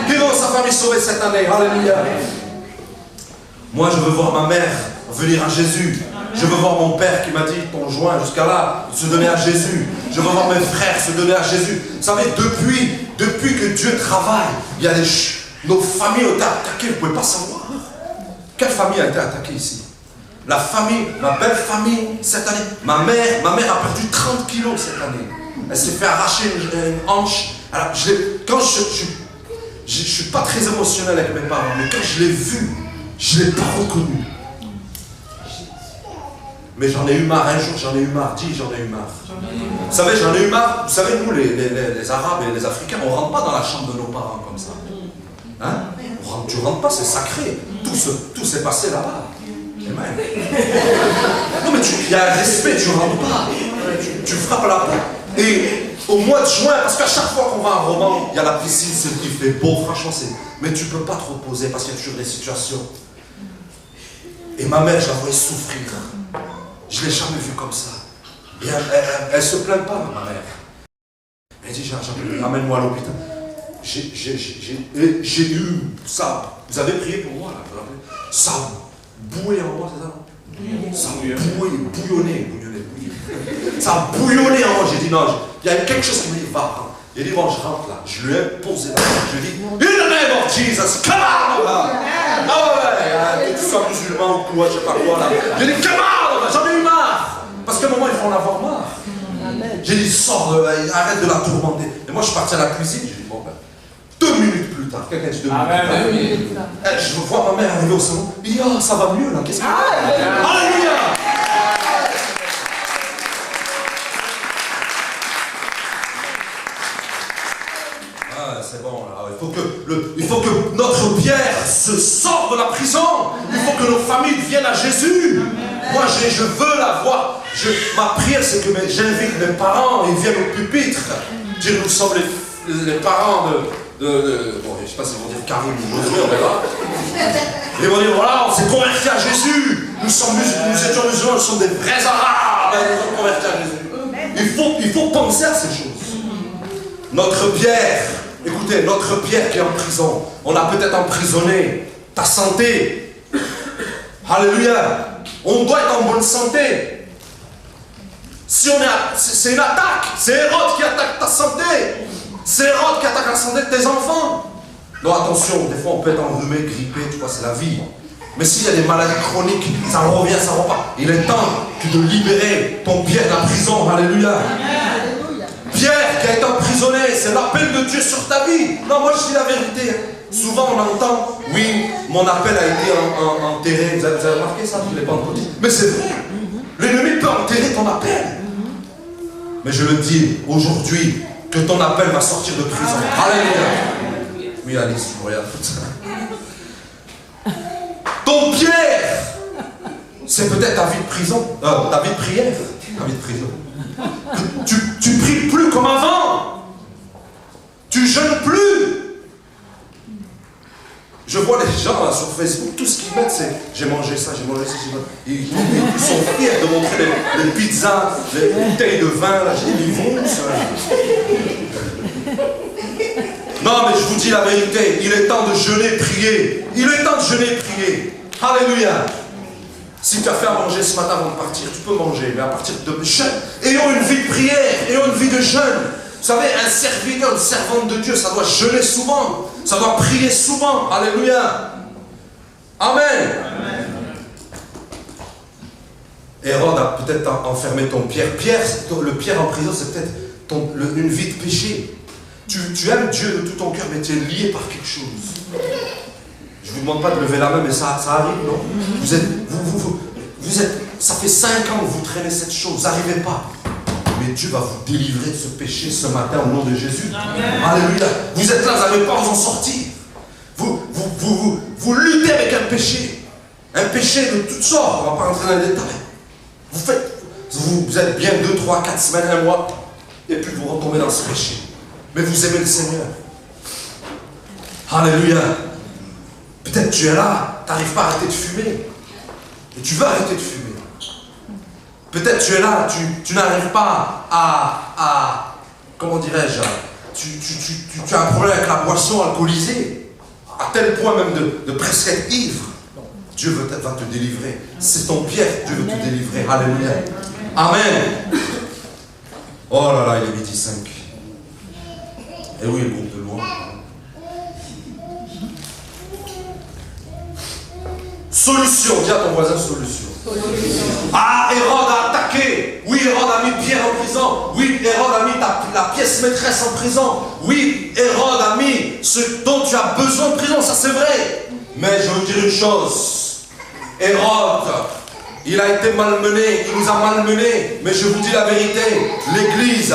Qui veut voir sa famille sauvée cette année? Alléluia. Moi, je veux voir ma mère venir à Jésus. Je veux voir mon père qui m'a dit, ton joint jusqu'à là, se donner à Jésus. Je veux voir mes frères se donner à Jésus. Vous savez, depuis que Dieu travaille, il y a nos familles ont été attaquées, vous ne pouvez pas savoir. Quelle famille a été attaquée ici? La famille, ma belle famille, cette année. Ma mère a perdu 30 kilos cette année. Elle s'est fait arracher une hanche. Alors, quand je ne suis pas très émotionnel avec mes parents, mais quand je l'ai vu, je ne l'ai pas reconnu. Mais j'en ai eu marre, un jour j'en ai eu marre, j'en ai eu marre. Vous savez, j'en ai eu marre. Vous savez, nous les Arabes et les Africains, on ne rentre pas dans la chambre de nos parents comme ça. Hein? Tu ne rentres pas, c'est sacré. Tout s'est passé là-bas. Amen. Non mais il y a un respect, tu ne rentres pas. Tu frappes la porte. Et au mois de juin, parce qu'à chaque fois qu'on va à Romans, il y a la piscine, il fait beau, franchement mais tu ne peux pas te reposer parce qu'il y a toujours des situations. Et ma mère, je la voyais souffrir. Je ne l'ai jamais vue comme ça. Et elle ne se plaint pas, ma mère. Elle dit, ramène-moi à l'hôpital. J'ai eu ça. Vous avez prié pour moi, là. Ça bouillait en moi, c'est ça, non? Ça bouillonnait. Ça a bouillonné en moi. J'ai dit, non, il y a quelque chose qui me dit, va. J'ai dit, bon, je rentre là. Je lui ai posé la main. Je lui ai dit, in the name of Jesus, come on! Ah ouais, que tu sois musulman ou quoi, je sais pas quoi là. J'ai dit, come on! J'en ai eu marre. Parce qu'à un moment, ils vont en avoir marre. J'ai dit, sors, arrête de la tourmenter. Et moi, je suis parti à la cuisine. J'ai dit, bon, ben, 2 minutes plus tard, quelqu'un dit 2 minutes plus tard. Je vois ma mère arriver au salon. Il dit, ah, ça va mieux là. Qu'est-ce qu'il y a? Alléluia! C'est bon, là. Il faut que notre Pierre se sorte de la prison. Il faut que nos familles viennent à Jésus. Moi, je veux la voir. Ma prière, c'est que j'invite mes parents, ils viennent au pupitre. Dire, nous sommes les parents bon, je ne sais pas s'ils vont dire Karim ou Josué, on verra. Ils vont dire, voilà, on s'est convertis à Jésus. Nous étions musulmans, nous sommes des vrais Arabes. Nous sommes convertis à Jésus. Il faut penser à ces choses. Notre Pierre. Écoutez, notre Pierre qui est en prison, on a peut-être emprisonné ta santé. Alléluia. On doit être en bonne santé. Si on est, c'est une attaque. C'est Hérode qui attaque ta santé. C'est Hérode qui attaque la santé de tes enfants. Non, attention, des fois on peut être enrhumé, grippé, tu vois, c'est la vie. Mais s'il y a des maladies chroniques, ça revient, ça repart. Il est temps de libérer ton Pierre de la prison. Alléluia. Pierre qui a été emprisonné, c'est l'appel de Dieu sur ta vie. Non, moi je dis la vérité. Souvent on entend, oui, mon appel a été enterré. Vous avez remarqué ça, je ne l'ai pas entendu. Mais c'est vrai. L'ennemi peut enterrer ton appel. Mais je le dis aujourd'hui, que ton appel va sortir de prison. Alléluia. Oui, Alice, tu me regardes tout ça. Ton Pierre, c'est peut-être ta vie de prison, ta vie de prière, ta vie de prison. Tu pries plus comme avant. Tu jeûnes plus. Je vois les gens là, sur Facebook, tout ce qu'ils mettent, c'est j'ai mangé ça, j'ai mangé ça, j'ai mangé. Ils sont fiers de montrer les pizzas, les bouteilles de vin. Là, j'ai dit, ils vont où, ça? Non, mais je vous dis la vérité, il est temps de jeûner, prier. Il est temps de jeûner, prier. Alléluia. Si tu as fait à manger ce matin avant de partir, tu peux manger, mais à partir de jeûne, ayons une vie de prière, ayons une vie de jeûne. Vous savez, un serviteur, une servante de Dieu, ça doit jeûner souvent, ça doit prier souvent. Alléluia. Amen. Hérode a peut-être enfermé ton Pierre. Le Pierre en prison, c'est peut-être une vie de péché. Tu aimes Dieu de tout ton cœur, mais tu es lié par quelque chose. Je ne vous demande pas de lever la main, mais ça arrive, non? Vous êtes, ça fait 5 ans que vous traînez cette chose, vous n'arrivez pas. Mais Dieu va vous délivrer de ce péché ce matin au nom de Jésus. Amen. Alléluia. Vous êtes là, vous n'arrivez pas à vous en sortir. Vous luttez avec un péché. Un péché de toutes sortes, on ne va pas rentrer dans les détails. Vous êtes bien 2, 3, 4 semaines, 1 mois, et puis vous retombez dans ce péché. Mais vous aimez le Seigneur. Alléluia. Peut-être tu es là, tu n'arrives pas à arrêter de fumer. Et tu veux arrêter de fumer. Peut-être tu es là, tu n'arrives pas à comment dirais-je, tu as un problème avec la boisson alcoolisée, à tel point même de presque être ivre. Dieu va te délivrer. C'est ton Pierre, Dieu veut te délivrer. Alléluia. Amen. Oh là là, il est midi 5. Et oui, le groupe de louange. Solution, dis à ton voisin solution. Ah, Hérode a attaqué. Oui, Hérode a mis Pierre en prison. Oui, Hérode a mis la pièce maîtresse en prison. Oui, Hérode a mis ce dont tu as besoin de prison, ça c'est vrai. Mais je vais vous dire une chose. Hérode, il a été malmené, il nous a malmenés. Mais je vous dis la vérité, l'Église,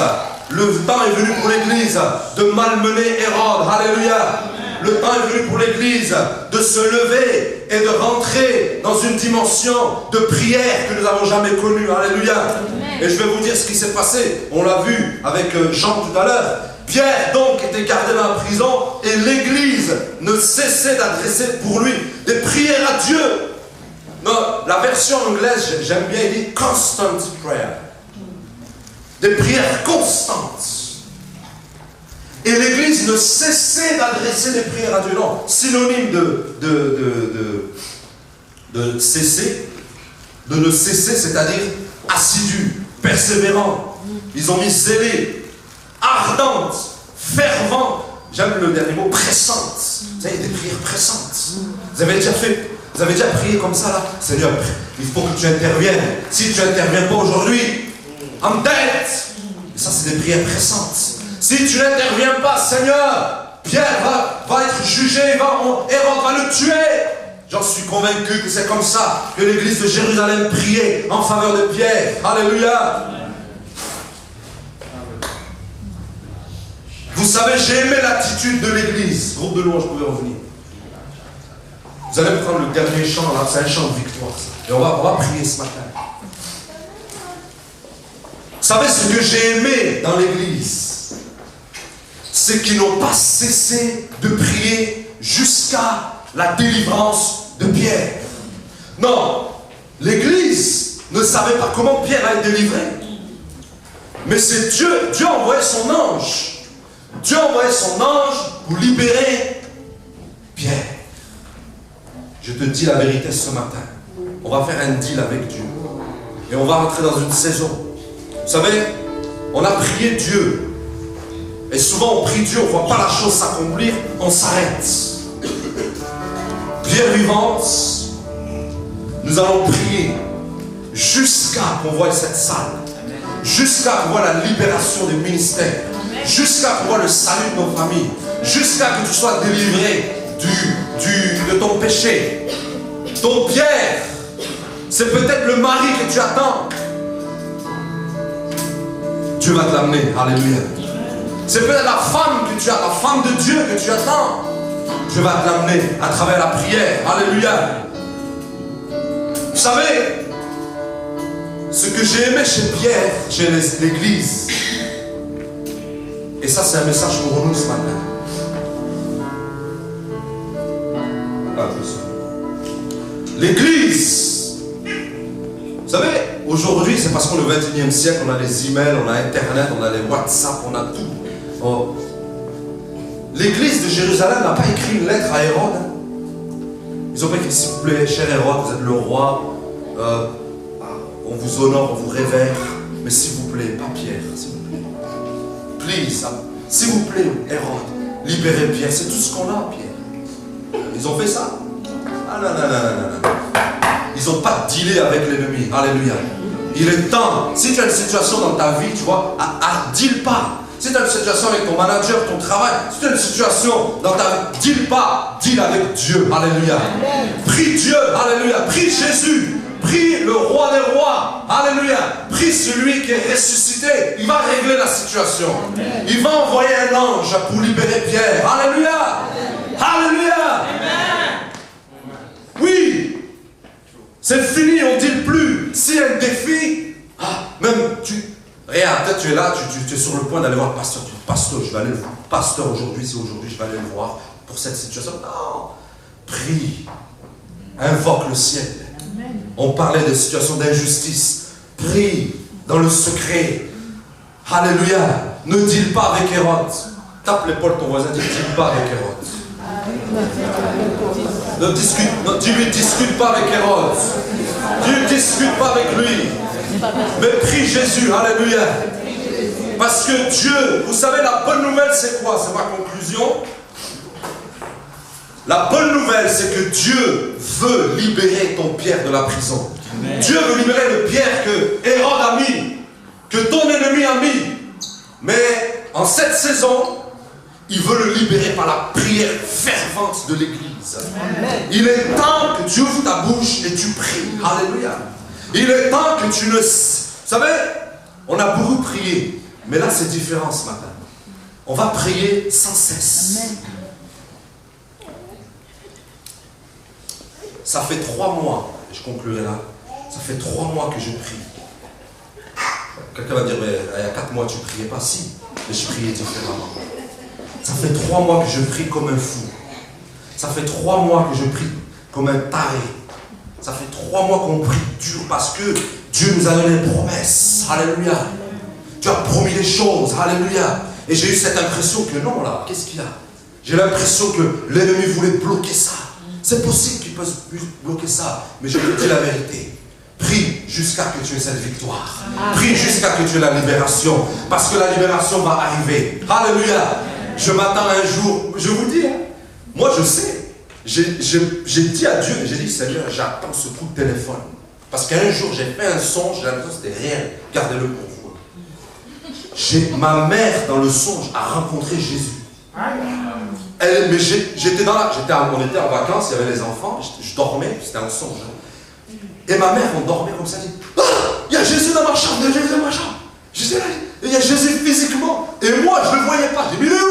le temps est venu pour l'Église de malmener Hérode. Alléluia. Le temps est venu pour l'Église de se lever et de rentrer dans une dimension de prière que nous n'avons jamais connue. Alléluia. Amen. Et je vais vous dire ce qui s'est passé. On l'a vu avec Jean tout à l'heure. Pierre donc était gardé dans la prison et l'Église ne cessait d'adresser pour lui des prières à Dieu. Non, la version anglaise, j'aime bien, il dit constant prayer. Des prières constantes. Et l'Église ne cessait d'adresser des prières à Dieu. Non, synonyme de cesser, de ne cesser, c'est-à-dire assidu, persévérant. Ils ont mis zélé, ardente, fervente. J'aime le dernier mot, pressante. Vous savez, il y a des prières pressantes. Vous avez déjà prié comme ça là? Seigneur, il faut que tu interviennes. Si tu n'interviens pas aujourd'hui, I'm dead. Et ça, c'est des prières pressantes. Si tu n'interviens pas, Seigneur, Pierre va être jugé, Hérode va le tuer. J'en suis convaincu que c'est comme ça que l'Église de Jérusalem priait en faveur de Pierre. Alléluia. Vous savez, j'ai aimé l'attitude de l'Église. Groupe de louanges, je pouvais revenir. Vous allez me prendre le dernier chant, là, c'est un chant de victoire. Ça. Et on va prier ce matin. Vous savez ce que j'ai aimé dans l'Église? C'est qu'ils n'ont pas cessé de prier jusqu'à la délivrance de Pierre. Non, l'Église ne savait pas comment Pierre allait être délivré. Mais c'est Dieu. Dieu a envoyé son ange. Dieu a envoyé son ange pour libérer Pierre. Je te dis la vérité ce matin. On va faire un deal avec Dieu. Et on va rentrer dans une saison. Vous savez, on a prié Dieu. Et souvent on prie Dieu, on ne voit pas la chose s'accomplir, on s'arrête. Pierre vivante, nous allons prier jusqu'à qu'on voie cette salle, jusqu'à qu'on voie la libération des ministères, jusqu'à qu'on voie le salut de nos familles, jusqu'à que tu sois délivré de ton péché. Ton Pierre, c'est peut-être le mari que tu attends. Dieu va te l'amener, alléluia. C'est peut-être la femme que tu as, la femme de Dieu que tu attends. Dieu va te l'amener à travers la prière. Alléluia. Vous savez, ce que j'ai aimé chez Pierre, chez l'église, et ça c'est un message pour nous ce matin. L'église, vous savez, aujourd'hui c'est parce qu'on est au 21e siècle, on a les emails, on a internet, on a les WhatsApp, on a tout. Oh. L'église de Jérusalem n'a pas écrit une lettre à Hérode. Ils ont pas écrit, s'il vous plaît, cher Hérode, vous êtes le roi, on vous honore, on vous révère, mais s'il vous plaît, pas Pierre, s'il vous plaît. Please, s'il vous plaît, Hérode, libérez Pierre, c'est tout ce qu'on a, Pierre. Ils ont fait ça? Ah non, non, non, non, non. Ils n'ont pas dealé avec l'ennemi. Alléluia. Il est temps, si tu as une situation dans ta vie, tu vois, deal pas. Si tu as une situation avec ton manager, ton travail, si tu as une situation dans ta vie, deal pas, deal avec Dieu. Alléluia. Prie Dieu. Alléluia. Prie Jésus. Prie le roi des rois. Alléluia. Prie celui qui est ressuscité. Il va régler la situation. Il va envoyer un ange pour libérer Pierre. Alléluia. Alléluia. Oui. C'est fini, on ne dit plus. S'il y a un défi, même regarde, peut-être tu es là, tu es sur le point d'aller voir le pasteur. Tu dis, pasteur, je vais aller le voir. Pasteur, aujourd'hui, c'est aujourd'hui, je vais aller le voir pour cette situation. Non. Prie. Invoque le ciel. On parlait de situations d'injustice. Prie dans le secret. Alléluia. Ne deal pas avec Hérode. Tape l'épaule ton voisin, dis pas avec Hérode. Dis-lui, discute pas avec Hérode. Dis-lui, discute pas avec lui. Mais prie Jésus, alléluia. Parce que Dieu, vous savez, la bonne nouvelle, c'est quoi? C'est ma conclusion. La bonne nouvelle, c'est que Dieu veut libérer ton Pierre de la prison. Amen. Dieu veut libérer le Pierre que Hérode a mis, que ton ennemi a mis. Mais en cette saison, il veut le libérer par la prière fervente de l'Église. Amen. Il est temps que tu ouvres ta bouche et tu pries. Alléluia. Il est temps que tu ne... Vous savez, on a beaucoup prié, mais là c'est différent ce matin. On va prier sans cesse. Amen. Ça fait 3 mois, et je conclurai là, ça fait 3 mois que je prie. Quelqu'un va dire, mais il y a 4 mois tu ne priais pas. Si, mais je priais différemment. Ça fait 3 mois que je prie comme un fou. Ça fait 3 mois que je prie comme un taré. Ça fait 3 mois qu'on prie dur parce que Dieu nous a donné une promesse. Alléluia. Tu as promis des choses. Alléluia. Et j'ai eu cette impression que non, là, qu'est-ce qu'il y a? J'ai l'impression que l'ennemi voulait bloquer ça. C'est possible qu'il puisse bloquer ça. Mais je te dis la vérité. Prie jusqu'à que tu aies cette victoire. Prie jusqu'à que tu aies la libération. Parce que la libération va arriver. Alléluia. Je m'attends un jour. Je vous dis, moi je sais. J'ai dit à Dieu, j'ai dit, Seigneur, j'attends ce coup de téléphone. Parce qu'un jour, j'ai fait un songe, j'ai l'impression que c'était réel. Gardez-le pour vous. Ma mère, dans le songe, a rencontré Jésus. Mais j'étais on était en vacances, il y avait les enfants, je dormais, c'était un songe. Et ma mère, on dormait comme ça, elle dit, ah, il y a Jésus dans ma chambre, il y a Jésus dans ma chambre. J'étais là, il y a Jésus physiquement. Et moi, je ne le voyais pas. J'ai dit, mais il est où?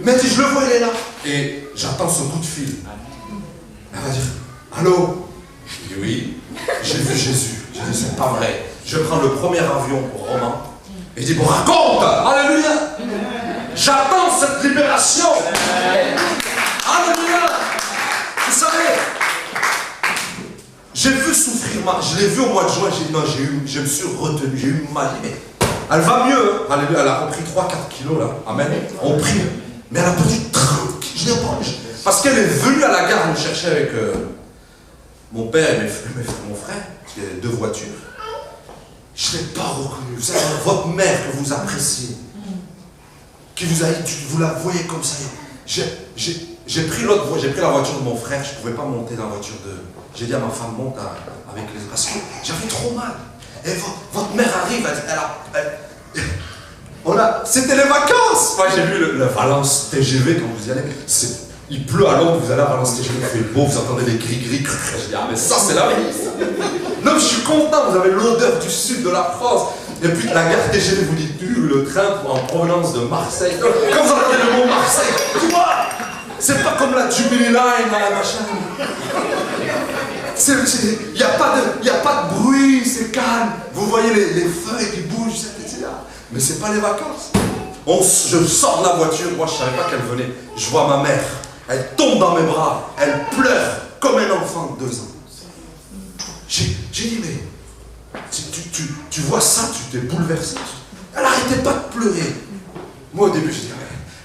Mais je le vois, il est là. Et j'attends son coup de fil. Elle va dire, allô? Je dis, oui, j'ai vu Jésus. J'ai dit, c'est pas vrai. Je prends le premier avion pour Romain. Et il dit, bon, raconte! Alléluia! J'attends cette libération. Alléluia. Vous savez, j'ai vu souffrir, je l'ai vu au mois de juin, j'ai dit non, je me suis retenu, j'ai eu mal. Mais elle va mieux, hein. Alléluia, elle a repris 3-4 kilos là. Amen. On prie. Mais elle a perdu 30 kilos. Parce qu'elle est venue à la gare me chercher avec mon père et mon frère, qui avaient 2 voitures. Je ne l'ai pas reconnu. Vous savez, votre mère que vous appréciez. Qui vous a dit, vous la voyez comme ça. J'ai pris la voiture de mon frère, je ne pouvais pas monter dans la voiture de... J'ai dit à ma femme, monte avec les... Parce que j'avais trop mal. Et votre mère arrive, c'était les vacances. Moi j'ai vu le Valence TGV quand vous y allez. Il pleut à Londres, vous allez à Valence TGV, il fait beau, vous entendez des gris-gris. Je dis, ah mais ça c'est la vie. Non, je suis content, vous avez l'odeur du sud de la France. Et puis la gare TGV vous dit, le train en provenance de Marseille. Quand vous entendez le mot Marseille, tu vois, C'est pas comme la Jubilee Line, là, machin. Il n'y a pas de bruit, c'est calme. Vous voyez les feuilles qui bougent, etc. Mais c'est pas les vacances. Je sors de la voiture, moi je savais pas qu'elle venait. Je vois ma mère, elle tombe dans mes bras, elle pleure comme un enfant de 2 ans. J'ai dit, mais tu vois ça, tu t'es bouleversé. Elle n'arrêtait pas de pleurer. Moi au début je dis,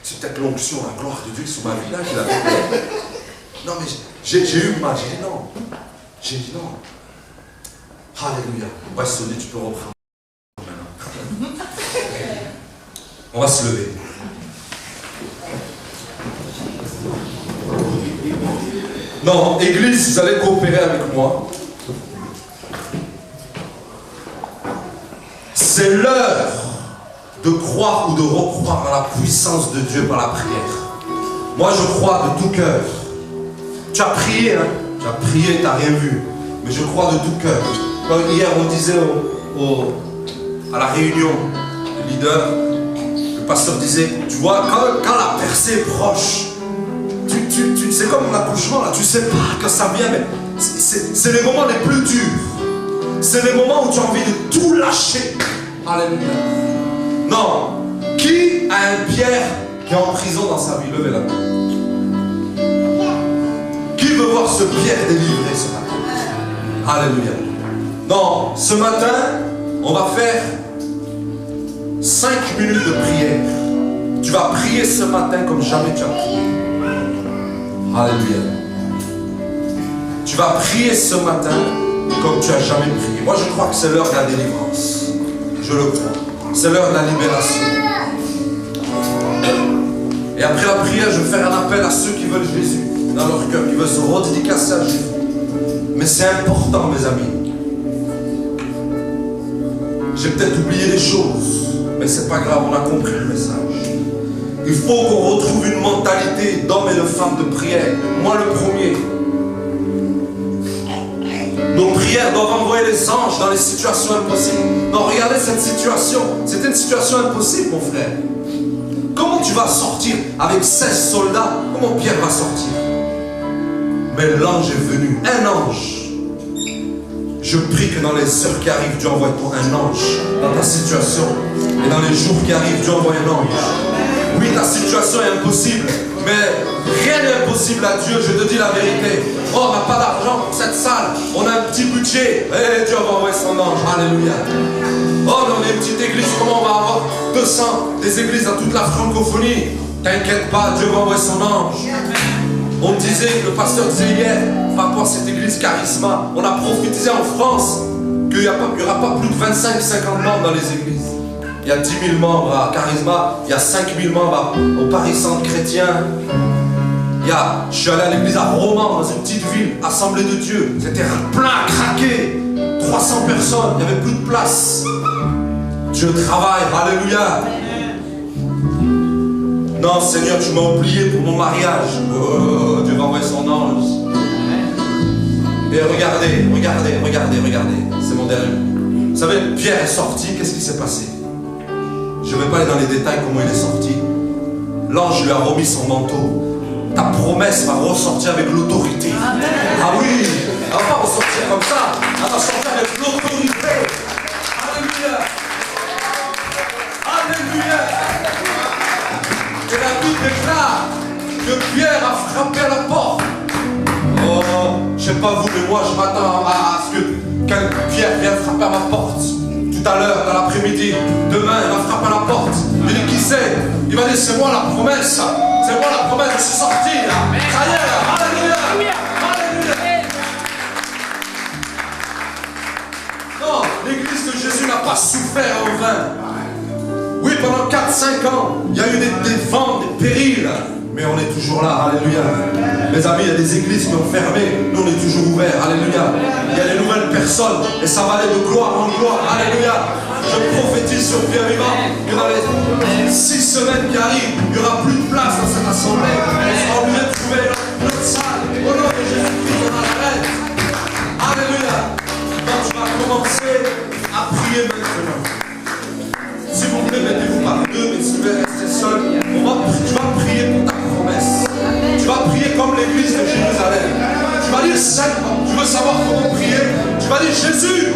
c'est peut-être l'onction, la gloire de Dieu sur ma vie là qu'il avait fait. Non mais j'ai eu mal, j'ai dit non. J'ai dit non. Alléluia. Ouais, Sonny, tu peux reprendre maintenant. On va se lever. Non, Église, vous allez coopérer avec moi. C'est l'heure de croire ou de recroire à la puissance de Dieu par la prière. Moi, je crois de tout cœur. Tu as prié, hein? Tu as prié, tu n'as rien vu. Mais je crois de tout cœur. Hier, on disait à la réunion, le leader, le pasteur disait, tu vois, quand la percée est proche, c'est comme l'accouchement, là, tu ne sais pas que ça vient, mais c'est les moments les plus durs. C'est les moments où tu as envie de tout lâcher. Alléluia. Non. Qui a un Pierre qui est en prison dans sa vie? Levez la main. Qui veut voir ce Pierre délivré ce matin? Alléluia. Non, ce matin, on va faire 5 minutes de prière. Tu vas prier ce matin comme jamais tu as prié. Alléluia. Tu vas prier ce matin comme tu n'as jamais prié. Moi, je crois que c'est l'heure de la délivrance. Je le crois. C'est l'heure de la libération. Et après la prière, je vais faire un appel à ceux qui veulent Jésus dans leur cœur, qui veulent se redédicacer à Jésus. Mais c'est important, mes amis. J'ai peut-être oublié des choses, mais c'est pas grave, on a compris le message. Il faut qu'on retrouve une mentalité d'hommes et de femmes de prière. Moi, le premier. Nos prières doivent envoyer les anges dans les situations impossibles. Non, regardez cette situation. C'était une situation impossible, mon frère. Comment tu vas sortir avec 16 soldats? Comment Pierre va sortir? Mais l'ange est venu. Un ange. Je prie que dans les heures qui arrivent, Dieu envoie un ange dans ta situation. Et dans les jours qui arrivent, Dieu envoie un ange. Oui, ta situation est impossible, mais rien n'est impossible à Dieu, je te dis la vérité. Oh, on n'a pas d'argent pour cette salle, on a un petit budget. Eh, Dieu va envoyer son ange, alléluia. Oh, on est une petite église, comment on va avoir 200 des églises dans toute la francophonie? T'inquiète pas, Dieu va envoyer son ange. On disait, le pasteur disait hier, par rapport à cette église Charisma, on a prophétisé en France qu'il n'y aura pas plus de 25-50 membres dans les églises. Il y a 10 000 membres à Charisma, il y a 5 000 membres au Paris Centre Chrétien. Je suis allé à l'église à Romans, dans une petite ville, Assemblée de Dieu. C'était plein, craqué. 300 personnes, il n'y avait plus de place. Dieu travaille, alléluia. Non, Seigneur, tu m'as oublié pour mon mariage. Oh, Dieu va envoyer son ange. Et regardez. C'est mon dernier. Vous savez, Pierre est sorti, qu'est-ce qui s'est passé? Je ne vais pas aller dans les détails comment il est sorti. L'ange lui a remis son manteau. Ta promesse va ressortir avec l'autorité. Ah oui, elle ne va pas ressortir comme ça. Elle va sortir avec l'autorité. Alléluia. Alléluia. Et la Bible déclare que Pierre a frappé à la porte. Oh, je ne sais pas vous, mais moi je m'attends à ce que Pierre vienne frapper à ma porte. Tout à l'heure, dans l'après-midi, demain, il va frapper à la porte. Il dit qui c'est? Il va dire c'est moi la promesse. C'est moi la promesse, je suis sorti là. Ça y est, alléluia. Alléluia. Non, l'église de Jésus n'a pas souffert en vain. Oui, pendant 4-5 ans, il y a eu des vents, des périls. Mais on est toujours là, alléluia. Mes amis, il y a des églises qui ont fermé, nous on est toujours ouverts, alléluia. Il y a des nouvelles personnes et ça va aller de gloire en gloire, alléluia. Je prophétise sur Pierre Vivant que dans les 6 semaines qui arrivent, il n'y aura plus de place dans cette assemblée. On sera obligé de trouver notre salle. Au nom de Jésus-Christ, on arrête. Alléluia. Donc tu vas commencer à prier maintenant. Si vous voulez, mettez-vous par deux, mais si vous voulez rester seul, tu vas prier pour ta promesse. Tu vas Jésus.